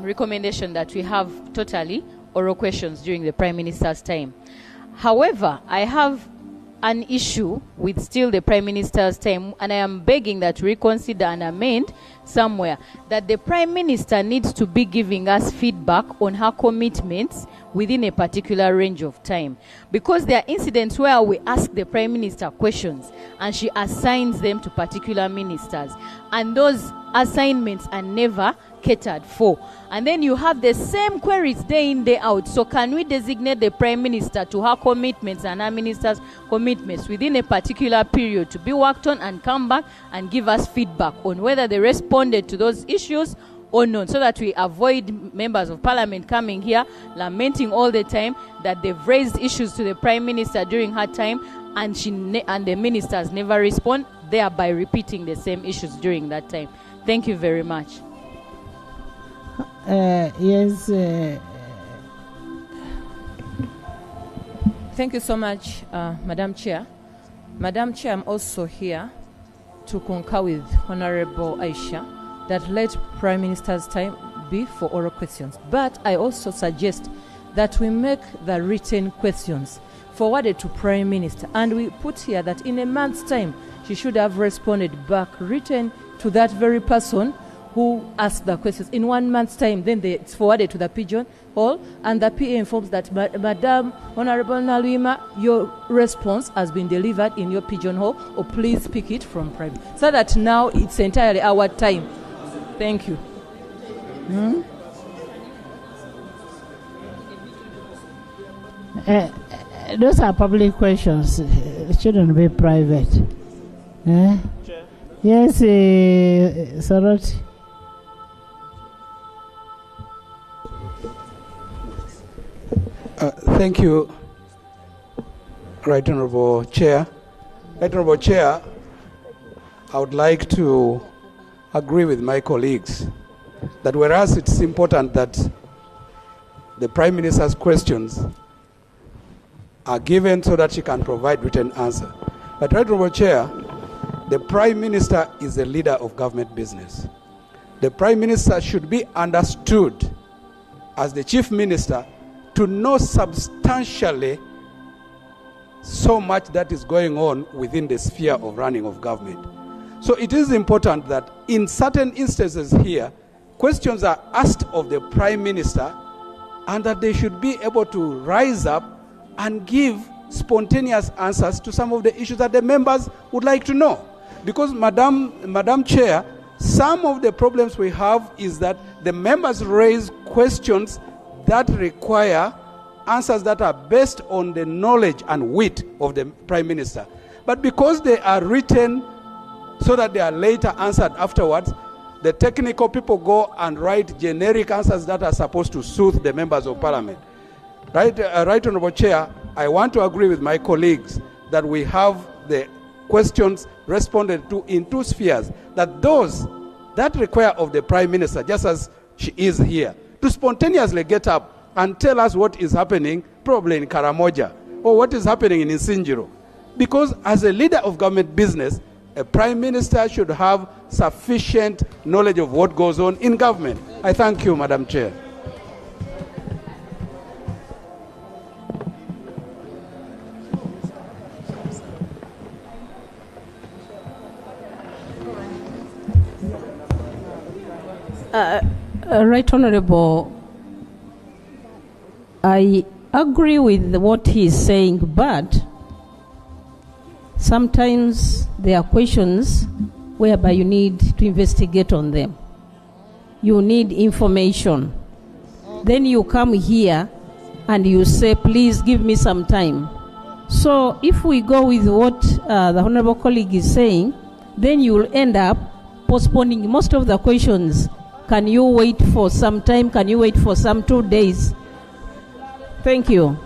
recommendation that we have totally oral questions during the Prime Minister's time. However, I have an issue with still the Prime Minister's time, and I am begging that we reconsider and amend somewhere that the Prime Minister needs to be giving us feedback on her commitments within a particular range of time, because there are incidents where we ask the Prime Minister questions and she assigns them to particular ministers, and those assignments are never catered for, and then you have the same queries day in, day out. So can we designate the Prime Minister to her commitments and her ministers' commitments within a particular period to be worked on, and come back and give us feedback on whether they responded to those issues or not, so that we avoid members of Parliament coming here lamenting all the time that they've raised issues to the Prime Minister during her time and the ministers never respond, thereby repeating the same issues during that time. Thank you very much. Yes. Thank you so much, Madam Chair. Madam Chair, I'm also here to concur with Honorable Aisha that let Prime Minister's time be for oral questions. But I also suggest that we make the written questions forwarded to Prime Minister, and we put here that in a month's time she should have responded back written to that very person who asked the questions. In 1 month's time, then it's forwarded to the Pigeon Hall, and the PA informs that Madam Honorable Nalwima, your response has been delivered in your Pigeon Hall, or please pick it from private. So that now it's entirely our time. Thank you. Those are public questions. It shouldn't be private. Yes, Saroti. Thank you, Right Honorable Chair. Right Honorable Chair, I would like to agree with my colleagues that whereas it's important that the Prime Minister's questions are given so that she can provide written answer, but Right Honorable Chair, the Prime Minister is the leader of government business. The Prime Minister should be understood as the Chief Minister to know substantially so much that is going on within the sphere of running of government. So it is important that in certain instances here, questions are asked of the Prime Minister, and that they should be able to rise up and give spontaneous answers to some of the issues that the members would like to know. Because, Madam Chair, some of the problems we have is that the members raise questions that require answers that are based on the knowledge and wit of the Prime Minister. But because they are written so that they are later answered afterwards, the technical people go and write generic answers that are supposed to soothe the members of Parliament. Right Honorable Chair, I want to agree with my colleagues that we have the questions responded to in two spheres, that those that require of the Prime Minister, just as she is here, to spontaneously get up and tell us what is happening, probably in Karamoja, or what is happening in Isinjiro. Because as a leader of government business, a Prime Minister should have sufficient knowledge of what goes on in government. I thank you, Madam Chair. Right Honorable, I agree with what he is saying, but sometimes there are questions whereby you need to investigate on them. you need information. Then you come here and you say, please give me some time. So if we go with what the honorable colleague is saying, then you will end up postponing most of the questions. Can you wait for some time? Can you wait for some 2 days? Thank you.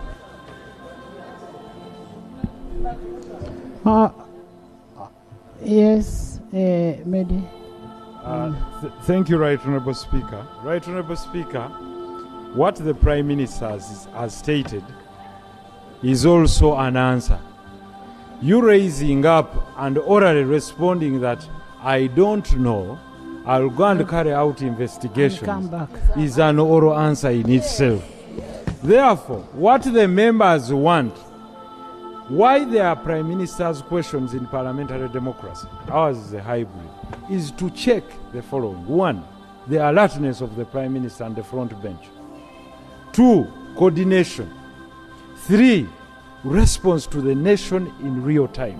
Yes, Mehdi. Thank you, Right Honourable Speaker. Right Honourable Speaker, what the Prime Minister has stated is also an answer. You raising up and orally responding that I don't know, I'll go and carry out investigations, is an oral answer in itself. Therefore, what the members want, why there are Prime Minister's questions in parliamentary democracy, ours is a hybrid, is to check the following. 1, the alertness of the Prime Minister and the front bench. 2, coordination. 3, response to the nation in real time.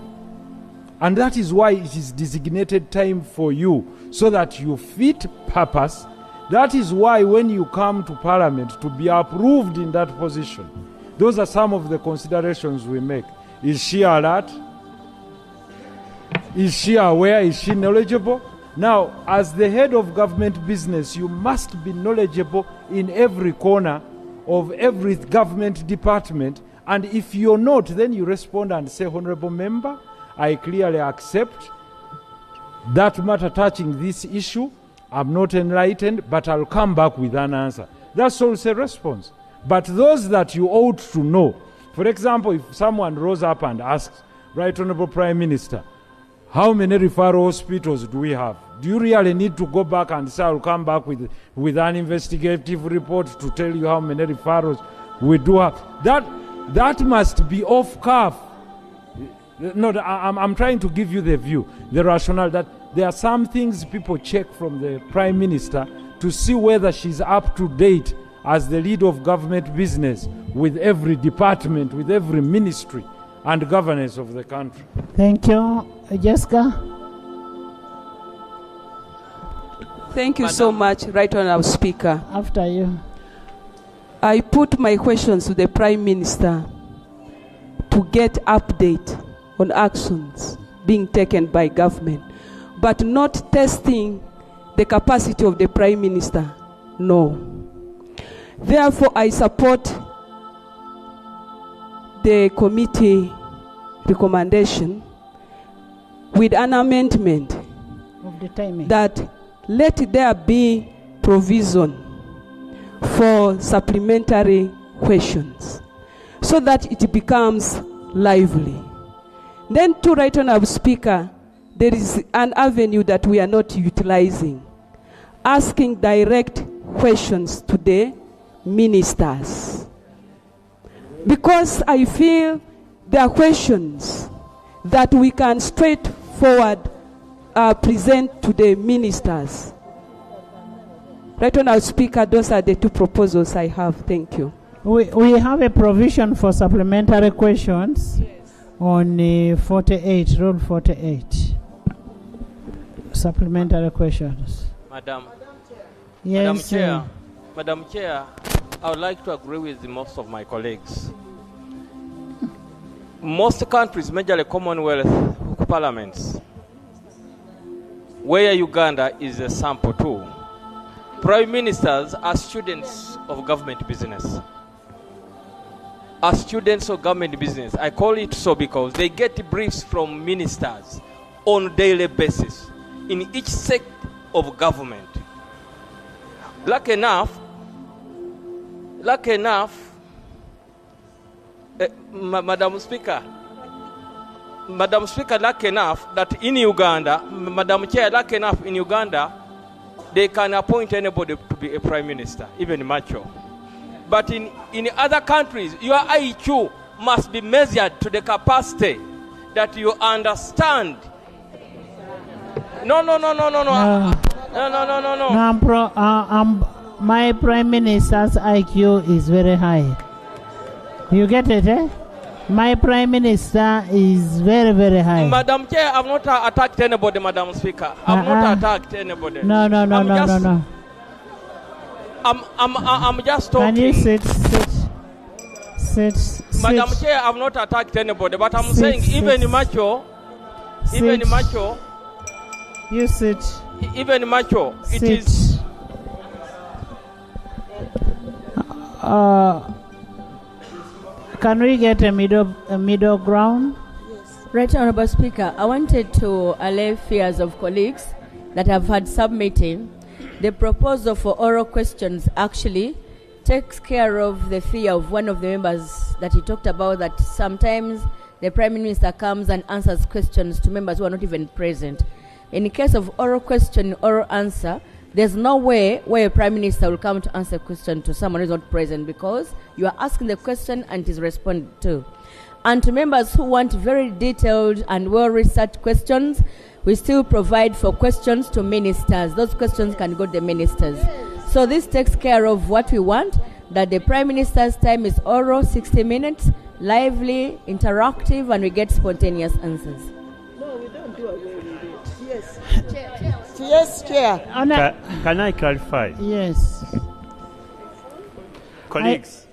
And that is why it is designated time for you, so that you fit purpose. That is why when you come to Parliament to be approved in that position, those are some of the considerations we make. Is she alert? Is she aware? Is she knowledgeable? Now, as the head of government business, you must be knowledgeable in every corner of every government department. And if you're not, then you respond and say, Honorable Member, I clearly accept that matter touching this issue. I'm not enlightened, but I'll come back with an answer. That's also a response. But those that you ought to know, for example, if someone rose up and asks, Right Honorable Prime Minister, how many referral hospitals do we have? Do you really need to go back and say, I'll come back with an investigative report to tell you how many referrals we do have? That must be off cuff. No, I'm trying to give you the view, the rationale that there are some things people check from the Prime Minister to see whether she's up to date as the leader of government business with every department, with every ministry and governance of the country. Thank you. Jessica? Thank you so much, Right Honourable Speaker. After you. I put my questions to the Prime Minister to get update on actions being taken by government, but not testing the capacity of the Prime Minister. No. Therefore, I support the committee recommendation with an amendment of the timing that let there be provision for supplementary questions so that it becomes lively. Then to Right Honourable Speaker, there is an avenue that we are not utilizing, asking direct questions to the ministers. Because I feel there are questions that we can straightforward present to the ministers. Right Honourable Speaker, those are the two proposals I have. Thank you. We have a provision for supplementary questions on 48, Rule 48. Supplementary questions. Madam. Yes, Madam Chair, I would like to agree with most of my colleagues. Most countries, majorly Commonwealth parliaments, where Uganda is a sample too, prime ministers are students of government business. Are students of government business. I call it so because they get briefs from ministers on a daily basis in each sector of government. Lucky enough, Madam Speaker, lucky enough that in Uganda, Madam Chair, lucky enough in Uganda, they can appoint anybody to be a prime minister, even macho. But in other countries, your IQ must be measured to the capacity that you understand. No. My Prime Minister's IQ is very high. You get it, eh? My Prime Minister is very, very high. Madam Chair, I've not attacked anybody, Madam Speaker. I've not attacked anybody. No. I'm just talking. Can you sit? Madam Chair, I've not attacked anybody, but I'm saying even mature. You sit. Even mature. It Sit. is. Can we get a middle ground? Right, Honorable Speaker, I wanted to allay fears of colleagues that have had submitting. The proposal for oral questions actually takes care of the fear of one of the members that he talked about, that sometimes the Prime Minister comes and answers questions to members who are not even present. In the case of oral question, oral answer, there's no way where a Prime Minister will come to answer a question to someone who is not present, because you are asking the question and it is responded to. And to members who want very detailed and well-researched questions, we still provide for questions to ministers. Those questions can go to the ministers. So this takes care of what we want, that the Prime Minister's time is oral, 60 minutes, lively, interactive, and we get spontaneous answers. No, we don't do away with it. Yes. Chair. Yes, Chair. Can I clarify? Yes. Colleagues,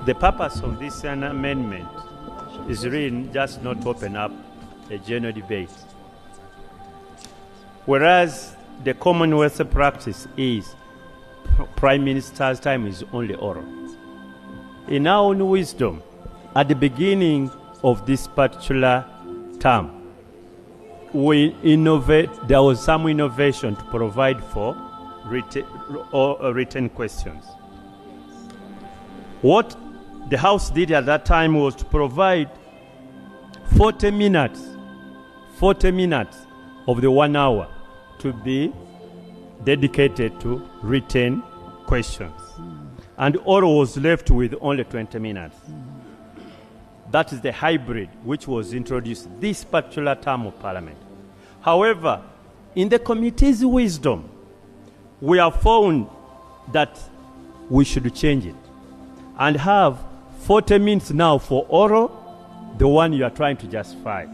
the purpose of this amendment is really just not to open up a general debate. Whereas the Commonwealth practice is Prime Minister's time is only oral. In our own wisdom, at the beginning of this particular term, there was some innovation to provide for written questions. What the House did at that time was to provide 40 minutes of the 1 hour to be dedicated to written questions. And oral was left with only 20 minutes. That is the hybrid which was introduced this particular term of Parliament. However, in the committee's wisdom, we have found that we should change it and have 40 minutes now for oral, the one you are trying to justify.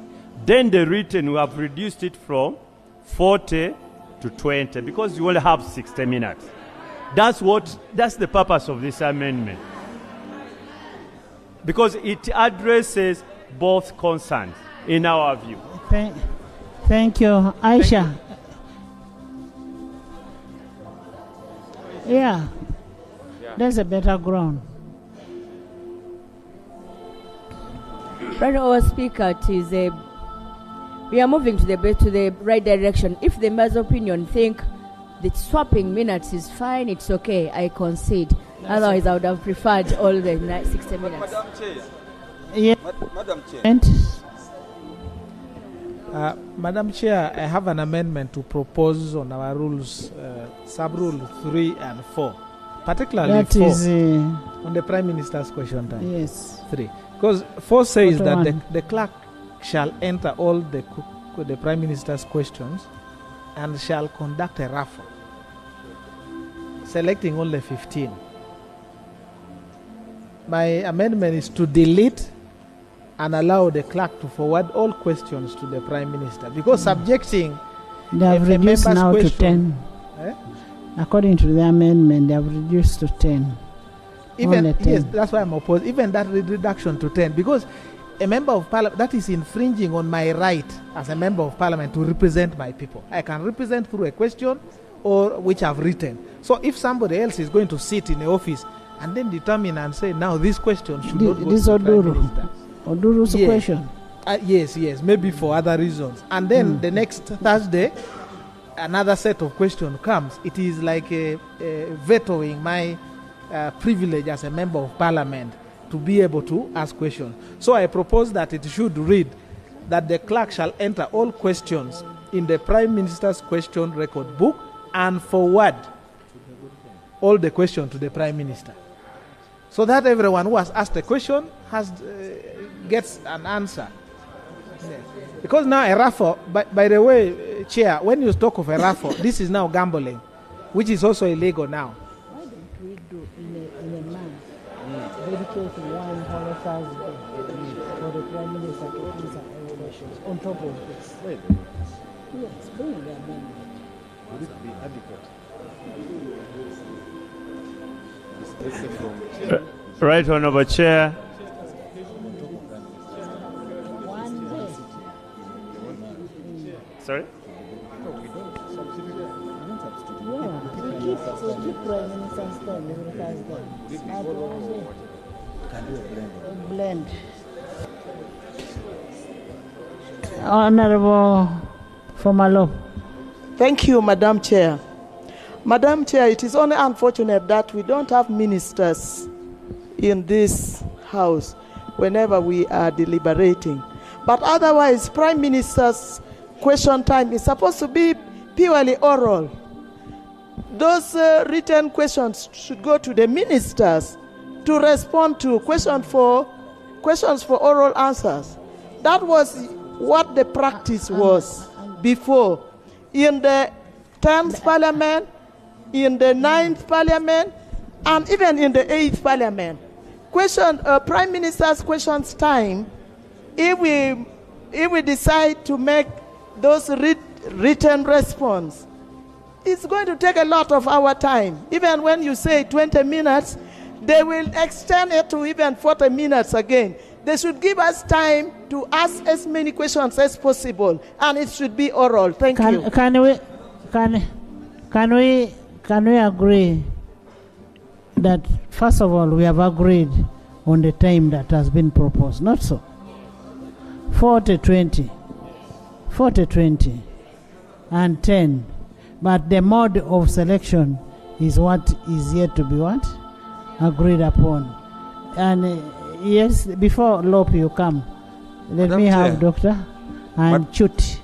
Then the written, we have reduced it from 40 to 20 because you only have 60 minutes. That's the purpose of this amendment. Because it addresses both concerns in our view. Thank you. Aisha. Yeah. There's a better ground. Right, our Speaker, we are moving to the right direction. If the members' opinion think that swapping minutes is fine, it's okay, I concede. Otherwise, I would have preferred all the 60 minutes. Madam Chair. Yeah. Madam Chair. Madam Chair, I have an amendment to propose on our rules, sub-rule 3 and 4, particularly that 4, is, on the Prime Minister's question time. Yes. 3. Because 4 says that one. the clerk shall enter all the Prime Minister's questions and shall conduct a raffle, selecting only 15. My amendment is to delete and allow the clerk to forward all questions to the Prime Minister, because subjecting they have reduced now to 10. Eh? According to the amendment, they have reduced to 10. Even 10. Yes, that's why I'm opposed. Even that reduction to 10, because a member of Parliament, that is infringing on my right as a member of Parliament to represent my people. I can represent through a question or which I've written. So if somebody else is going to sit in the office and then determine and say, now this question should not go to the Prime Minister. Oduru's question. Yes, maybe for other reasons. And then the next Thursday, another set of questions comes. It is like vetoing my privilege as a member of Parliament to be able to ask questions. So I propose that it should read that the clerk shall enter all questions in the Prime Minister's question record book and forward all the questions to the Prime Minister, so that everyone who has asked a question gets an answer. Yes. Because now a raffle, by the way, Chair, when you talk of a raffle, this is now gambling, which is also illegal now. Why don't we do in a month, dedicate one whole Thursday for the Prime Minister to answer all questions on top of this? Yes, bring the amendment. Right Honorable Chair. Sorry? We keep Prime Minister's time every Thursday. Blend. Honorable Formalo. Thank you, Madam Chair. Madam Chair, it is only unfortunate that we don't have ministers in this house whenever we are deliberating. But otherwise, Prime Minister's question time is supposed to be purely oral. Those written questions should go to the ministers to respond to questions for oral answers. That was what the practice was before. In the 10th Parliament, in the 9th Parliament, and even in the 8th Parliament. Prime Minister's questions time, if we decide to make those written response, it's going to take a lot of our time. Even when you say 20 minutes, they will extend it to even 40 minutes again. They should give us time to ask as many questions as possible, and it should be oral. Thank you. Can we agree that first of all we have agreed on the time that has been proposed? Not so. 40-20, 40-20, and 10. But the mode of selection is what is yet to be what? Agreed upon. And yes, before Lope you come, let Madam me Chair. have Doctor and Chut.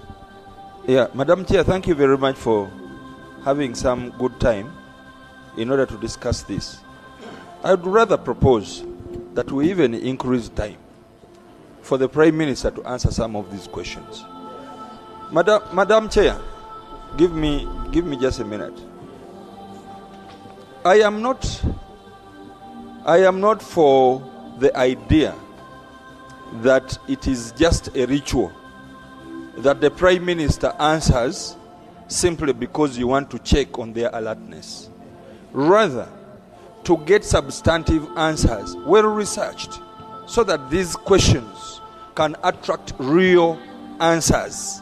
Yeah, Madam Chair, thank you very much for having some good time in order to discuss this. I would rather propose that we even increase time for the Prime Minister to answer some of these questions. Madam Chair, give me just a minute. I am not for the idea that it is just a ritual that the Prime Minister answers simply because you want to check on their alertness. Rather, to get substantive answers, well researched, so that these questions can attract real answers.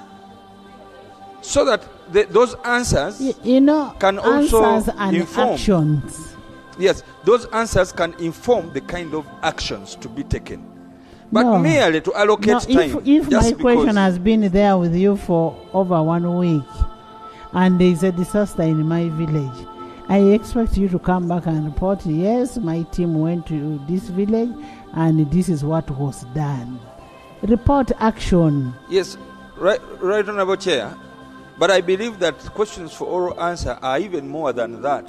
So that those answers can also answers and inform. actions. Yes, those answers can inform the kind of actions to be taken. But No. merely to allocate time. If just my question because- has been there with you for over 1 week, and there is a disaster in my village, I expect you to come back and report, yes, my team went to this village, and this is what was done. Report action. Yes, right, Honorable Chair. But I believe that questions for oral answer are even more than that.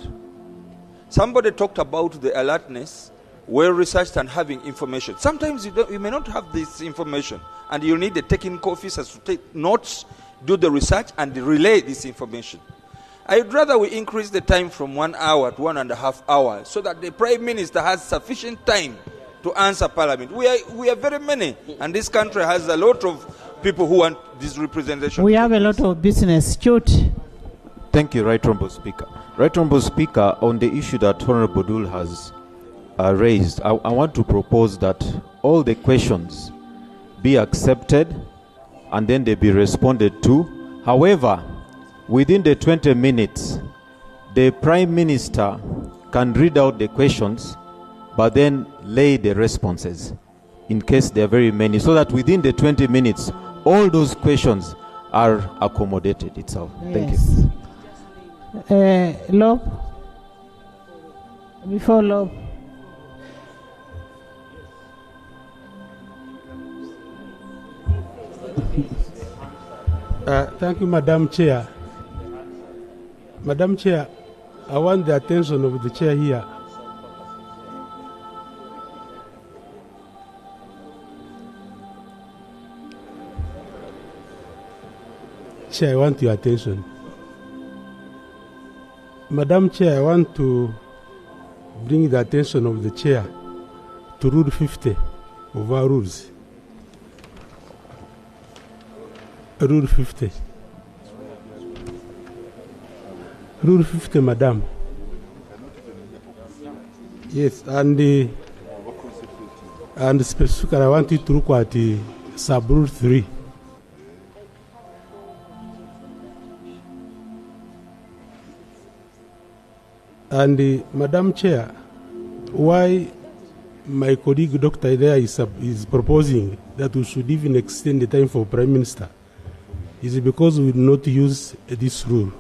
Somebody talked about the alertness, well-researched and having information. Sometimes you may not have this information, and you need the technical officers to take notes, do the research, and relay this information. I'd rather we increase the time from 1 hour to 1.5 hours, so that the Prime Minister has sufficient time to answer Parliament. We are very many, and this country has a lot of people who want this representation. We have a lot of business. Chut. Thank you, Right Honourable Speaker. Right Honourable Speaker, on the issue that Honourable Dul has raised, I want to propose that all the questions be accepted and then they be responded to. However, within the 20 minutes, the Prime Minister can read out the questions but then lay the responses in case there are very many, so that within the 20 minutes, all those questions are accommodated itself. Thank you. Lope. Before Lope. Thank you, Madam Chair. Madam Chair, I want the attention of the chair here. Chair, I want your attention. Madam Chair, I want to bring the attention of the chair to Rule 50 of our rules. Rule 50. Rule 50, Madam. Yes, and specifically, I want you to look at sub-rule 3. And Madam Chair, why my colleague Dr. there is proposing that we should even extend the time for Prime Minister is because we do not use this rule.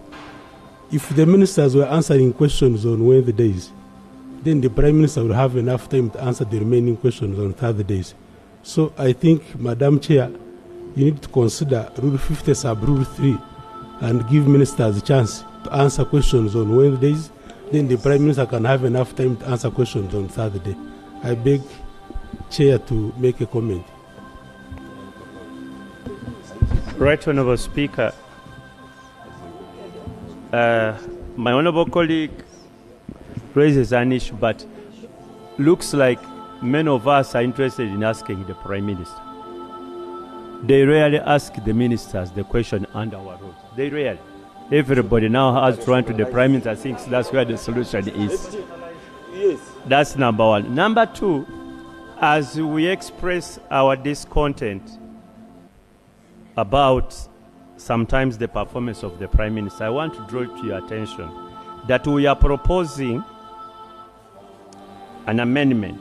If the ministers were answering questions on Wednesdays, then the Prime Minister will have enough time to answer the remaining questions on Thursdays. So I think, Madam Chair, you need to consider Rule 50 sub-rule 3 and give ministers a chance to answer questions on Wednesdays. Then the Prime Minister can have enough time to answer questions on Thursday. I beg Chair to make a comment. Right Honourable Speaker, my honourable colleague raises an issue, but looks like many of us are interested in asking the Prime Minister. They rarely ask the ministers the question under our rules. They rarely. Everybody now has to run to the Prime Minister, thinks that's where the solution is. Yes. That's number one. Number two, as we express our discontent about sometimes the performance of the Prime Minister, I want to draw to your attention that we are proposing an amendment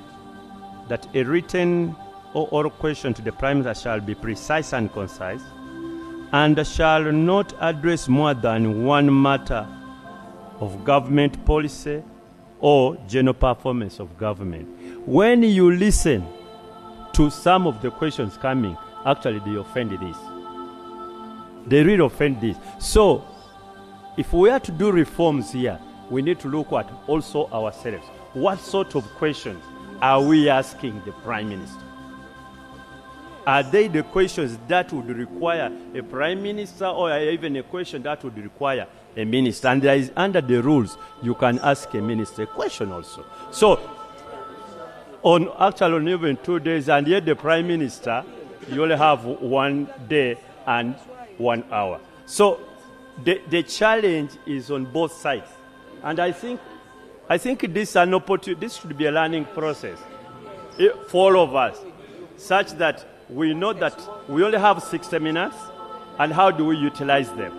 that a written or oral question to the Prime Minister shall be precise and concise and shall not address more than one matter of government policy or general performance of government. When you listen to some of the questions coming, actually they offend this. They really offend this. So, if we are to do reforms here, we need to look at also ourselves. What sort of questions are we asking the Prime Minister? Are they the questions that would require a Prime Minister, or even a question that would require a minister? And there is, under the rules, you can ask a minister a question also. So, on even 2 days, and yet the Prime Minister, you only have 1 day and 1 hour. So, the challenge is on both sides. And I think this is an opportunity. This should be a learning process for all of us, such that we know that we only have 60 minutes, and how do we utilize them?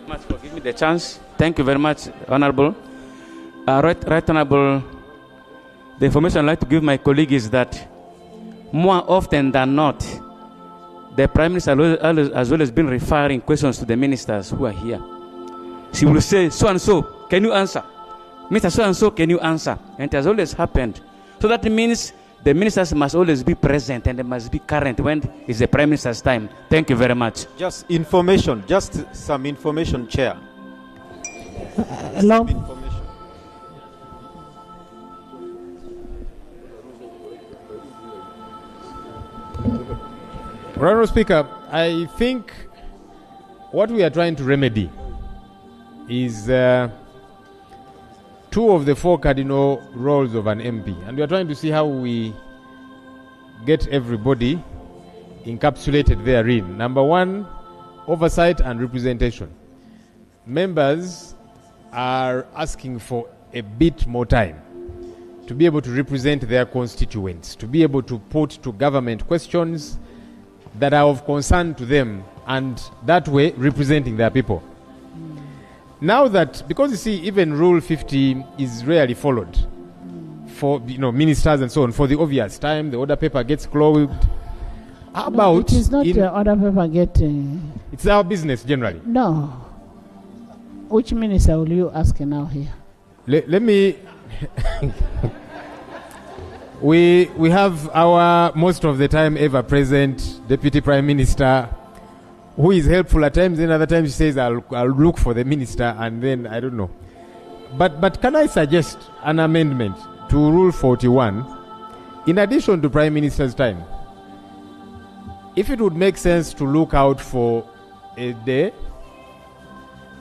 Much for giving me the chance. Thank you very much, Honorable. Right Honorable, the information I'd like to give my colleague is that more often than not, the Prime Minister has always been referring questions to the ministers who are here. She will say, so and so, can you answer? Mr. So and so, can you answer? And it has always happened. So that means the ministers must always be present and they must be current when it's the Prime Minister's time. Thank you very much. Just information, just some information, Chair. Hello. Honourable Speaker, I think what we are trying to remedy is 2 of the 4 cardinal roles of an MP, and we are trying to see how we get everybody encapsulated therein. Number 1, oversight and representation. Members are asking for a bit more time to be able to represent their constituents, to be able to put to government questions that are of concern to them, and that way representing their people. Now that, because you see, even Rule 50 is rarely followed for ministers and so on, for the obvious time, the order paper gets clogged. How about... It is not the order paper getting... It's our business generally. No. Which minister will you ask now here? Let me... We have our, most of the time, ever-present Deputy Prime Minister, who is helpful at times, and other times he says, I'll look for the minister, and then I don't know. But can I suggest an amendment to Rule 41, in addition to Prime Minister's time? If it would make sense to look out for a day,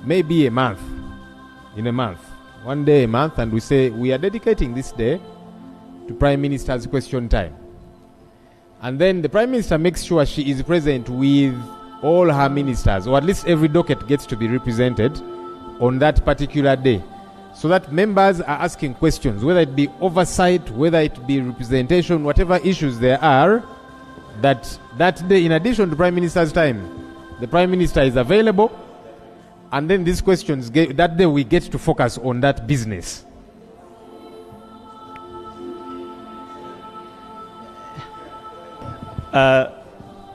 maybe a month, in a month, 1 day a month, and we say, we are dedicating this day to Prime Minister's question time. And then the Prime Minister makes sure she is present with all her ministers, or at least every docket gets to be represented on that particular day, so that members are asking questions, whether it be oversight, whether it be representation, whatever issues there are, that day, in addition to Prime Minister's time, the Prime Minister is available, and then these questions, that day we get to focus on that business.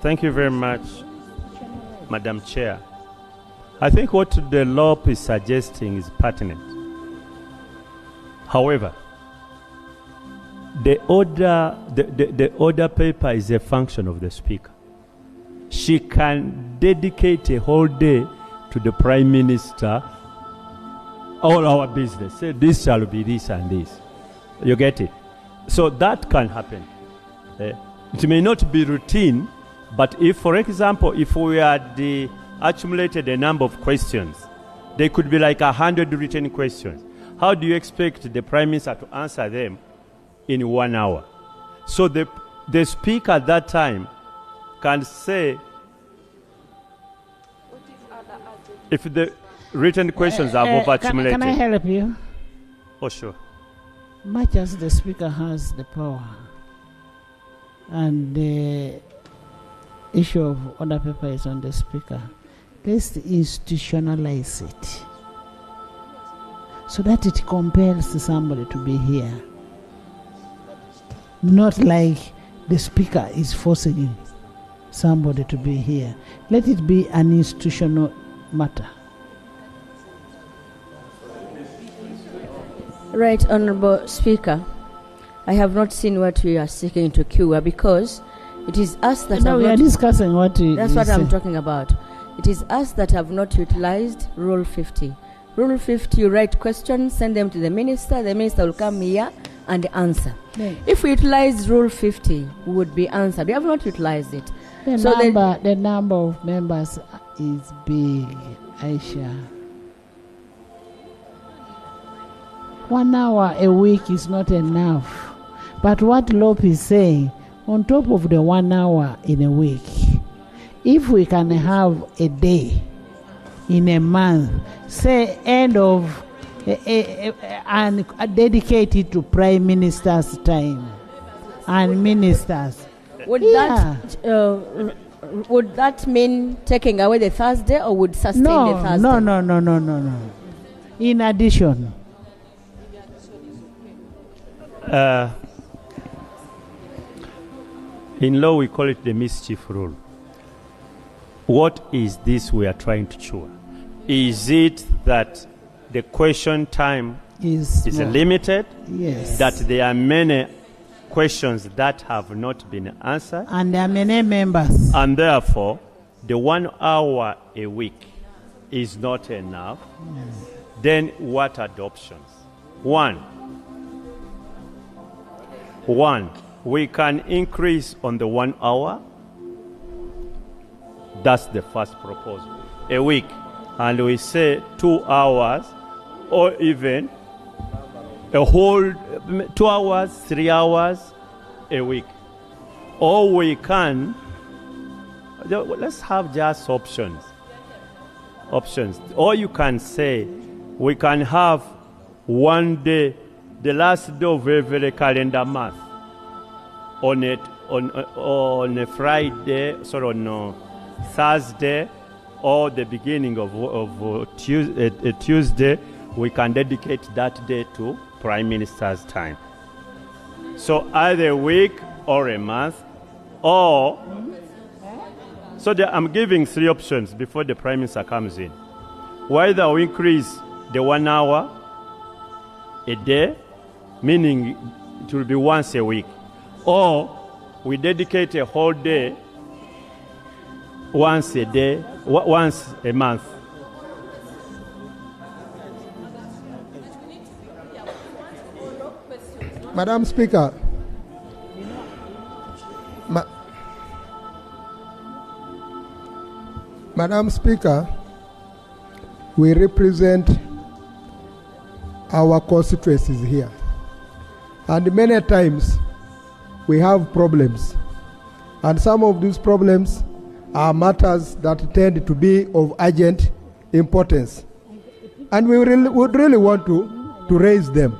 Thank you very much, Madam Chair. I think what the law is suggesting is pertinent. However, the order paper is a function of the Speaker. She can dedicate a whole day to the Prime Minister, all our business. Say this shall be this and this. You get it? So that can happen. It may not be routine, but if, for example, if we had accumulated a number of questions, they could be like 100 written questions. How do you expect the Prime Minister to answer them in 1 hour? So the Speaker at that time can say, if the written questions are over-accumulated. Can I help you? Oh, sure. Much as the Speaker has the power, and the issue of order paper is on the Speaker, let's institutionalize it so that it compels somebody to be here. Not like the Speaker is forcing somebody to be here. Let it be an institutional matter. Right, Honorable Speaker, I have not seen what we are seeking to cure, because it is us that we are discussing what that's what I'm talking about. It is us that have not utilized Rule 50. Rule 50, you write questions, send them to the minister will come here and answer. Yeah. If we utilize Rule 50, we would be answered. We have not utilized it. The number of members is big, Aisha. 1 hour a week is not enough. But what Lope is saying, on top of the 1 hour in a week, if we can have a day in a month, say end of and dedicate it to Prime Minister's time and ministers. Would that mean taking away the Thursday, or would sustain the Thursday? No. In addition. In law, we call it the mischief rule. What is this we are trying to cure? Is it that the question time is limited? Yes. That there are many questions that have not been answered? And there are many members. And therefore, the 1 hour a week is not enough. Then what are the options? One, we can increase on the 1 hour. That's the first proposal. A week. And we say 2 hours, or even a whole 2 hours, 3 hours a week. Or we can, let's have just options. Or you can say, we can have 1 day, the last day of every calendar month, on a Friday, on Thursday, or the beginning of Tuesday, we can dedicate that day to Prime Minister's time. So either a week or a month, or I'm giving 3 options before the Prime Minister comes in. Whether we increase the 1 hour a day, meaning it will be once a week, or we dedicate a whole day once a month. Madam Speaker, Madam Speaker, we represent our constituencies here, and many times we have problems, and some of these problems are matters that tend to be of urgent importance. And we would really want to raise them.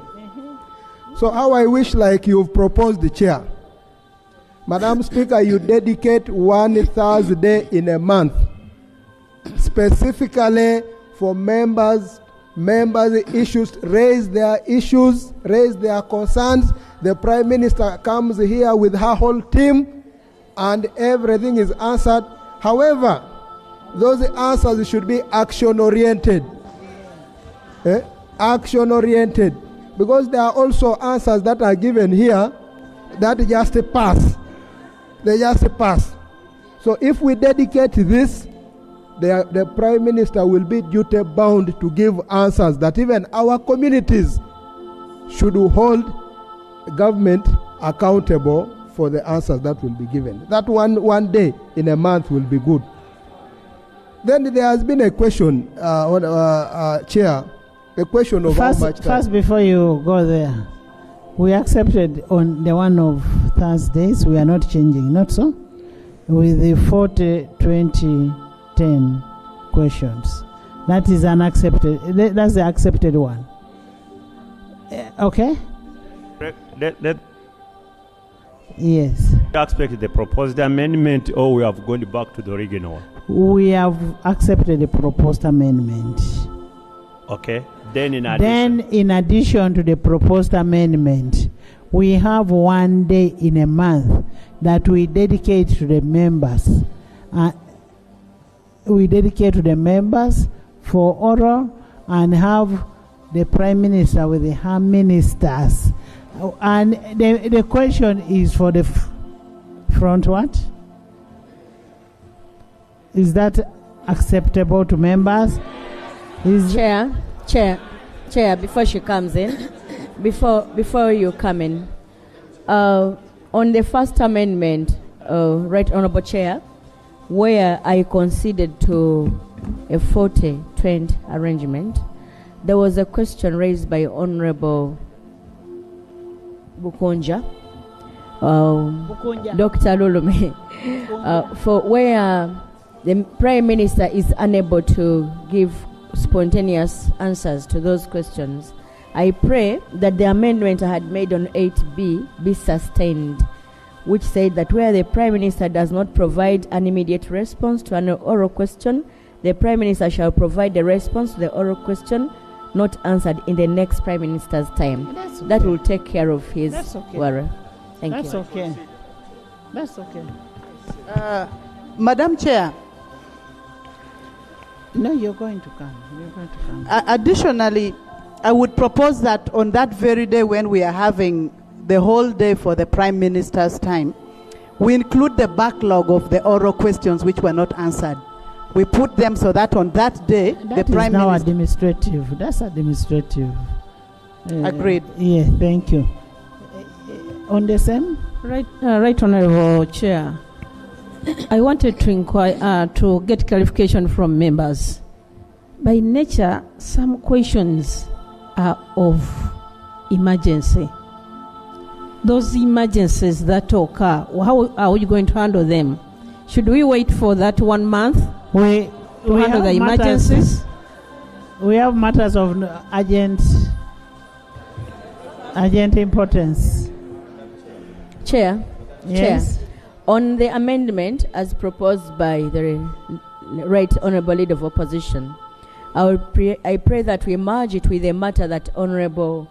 So how I wish, like you've proposed, the chair, Madam Speaker, you dedicate one Thursday in a month specifically for members issues, raise their issues, raise their concerns. The Prime Minister comes here with her whole team and everything is answered. However, those answers should be action-oriented. Action-oriented. Because there are also answers that are given here that just pass. They just pass. So if we dedicate this, the Prime Minister will be duty-bound to give answers that even our communities should hold government accountable for the answers that will be given. That one day in a month will be good. Then there has been a question, Chair, a question of how much time. First, before you go there, we accepted on the one of Thursdays. We are not changing, not so? With the 40, 20, 10 questions. That is unaccepted. That's the accepted one. Okay? Yes. Expect the proposed amendment, or we have gone back to the original one? We have accepted the proposed amendment. Okay. Then in addition to the proposed amendment, we have one day in a month that we dedicate to the members. We dedicate to the members for oral and have the Prime Minister with her ministers. And the question is for the front what? Is that acceptable to members? Chair, before she comes in, before you come in, on the first amendment, Right Honorable Chair, where I conceded to a 40-20 arrangement, there was a question raised by Honorable Bukonja, Dr. Lulume, for where the Prime Minister is unable to give spontaneous answers to those questions. I pray that the amendment I had made on 8B be sustained, which said that where the Prime Minister does not provide an immediate response to an oral question, the Prime Minister shall provide the response to the oral question not answered in the next Prime Minister's time. Okay. That will take care of his worry. Thank you. That's okay. That's okay. Madam Chair. No, you're going to come. You're going to come. Additionally, I would propose that on that very day when we are having the whole day for the Prime Minister's time, we include the backlog of the oral questions which were not answered. We put them so that on that day, the Prime Minister... Minister... That's administrative. Agreed. Yeah, thank you. On the same? Right Honorable Chair. I wanted to inquire, to get clarification from members. By nature, some questions are of emergency. Those emergencies that occur, how are we going to handle them? Should we wait for that 1 month to handle the emergencies? We have matters of urgent importance. Chair. Yes. Chair. On the amendment as proposed by the Right Honourable Leader of Opposition, I pray that we merge it with a matter that Honourable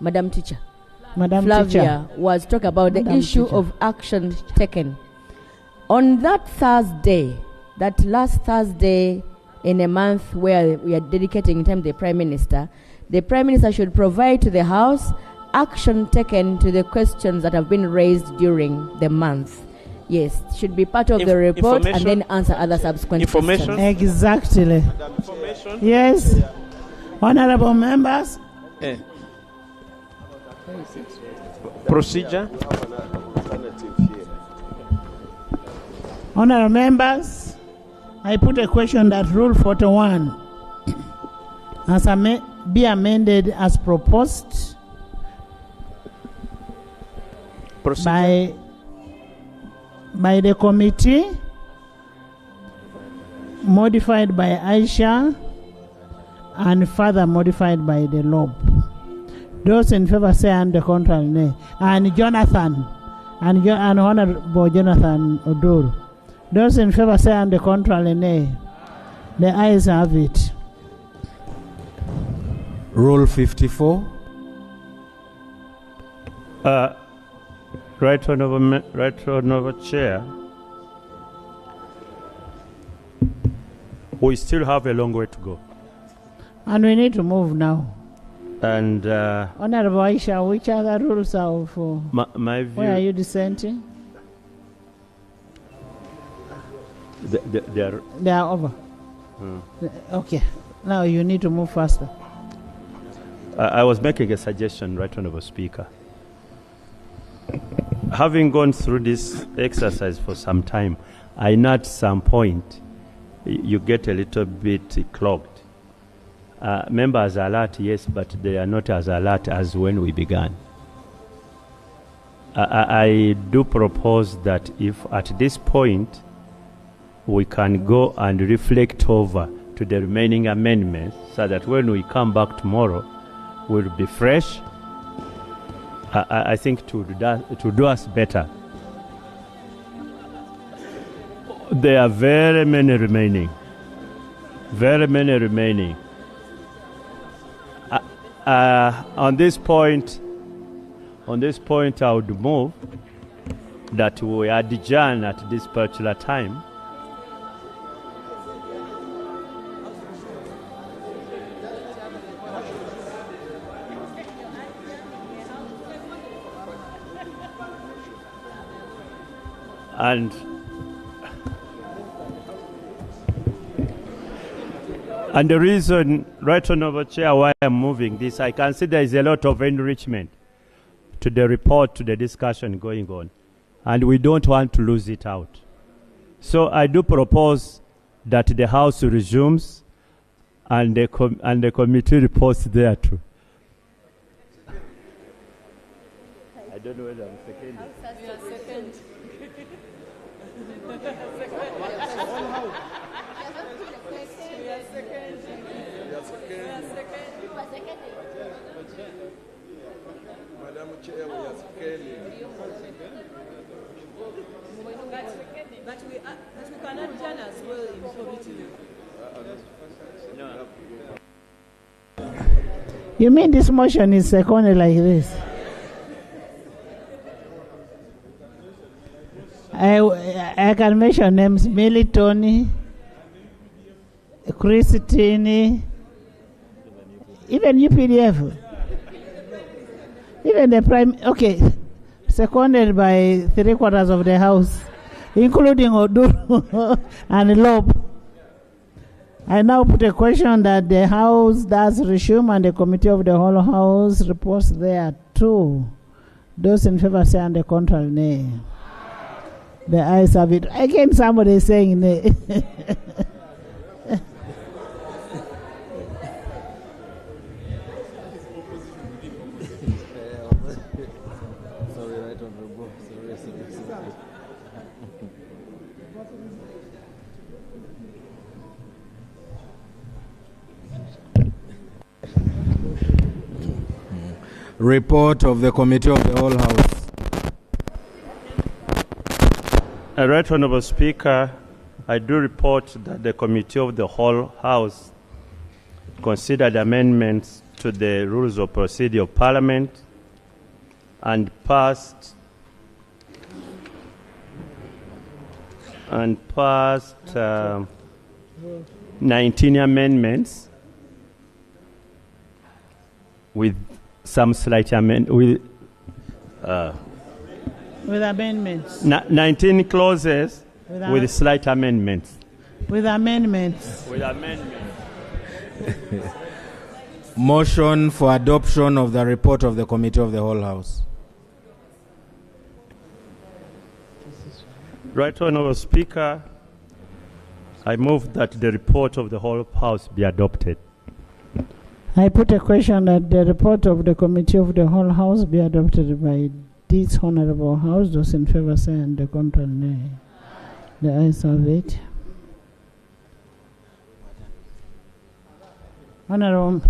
Madam Flavia was talking about, the issue of action taken. On that Thursday, that last Thursday in a month where we are dedicating time to the Prime Minister should provide to the House action taken to the questions that have been raised during the month. Yes, should be part of the report and then answer other subsequent questions. Exactly. Yes. Honorable members. Procedure. Honorable members, I put a question that Rule 41 be amended as proposed by the committee modified by Aisha and further modified by the LOB. Those in favor say and the contrary nay. And Jonathan and Honorable Jonathan Odoro. Those in favor say and the contrary nay. The ayes have it. Rule 54. Right Honorable Chair, we still have a long way to go. And we need to move now. And Honorable Aisha, which other rules are for? My view. Where are you dissenting? They are over. Okay. Now you need to move faster. I was making a suggestion, Right Honorable Speaker. Having gone through this exercise for some time, I know at some point you get a little bit clogged. Members are alert, yes, but they are not as alert as when we began. I do propose that if at this point we can go and reflect over to the remaining amendments so that when we come back tomorrow, we'll be fresh. I think to do us better. There are very many remaining. Very many remaining. On this point, I would move that we adjourn at this particular time. And the reason, Right Honorable Chair, why I'm moving this, I can see there is a lot of enrichment to the report, to the discussion going on, and we don't want to lose it out. So I do propose that the House resumes and the committee reports there too. I don't know whether I'm second. Madam Chair, we are scaling. But we cannot join as well in committee. You mean this motion is seconded like this? I can mention names: Millie, Tony, Christine, even UPDF, even the prime. Okay, seconded by 3/4 of the House, including Oduru and Lob. I now put a question that the House does resume and the Committee of the whole House reports there too. Those in favor say and the contrary nay. The ayes have it. Again, somebody is saying nay. Report of the Committee of the whole House. Right Honorable Speaker, I do report that the Committee of the whole House considered amendments to the Rules of Procedure of Parliament and passed 19 amendments with some slight amendments. With amendments. 19 clauses with slight amendments. With amendments. With amendments. Motion for adoption of the report of the Committee of the whole House. Right Honorable Speaker, I move that the report of the whole House be adopted. I put a question that the report of the Committee of the whole House be adopted by this Honorable House. Those in favor say and the contrary nay. The ayes have it. Honorable.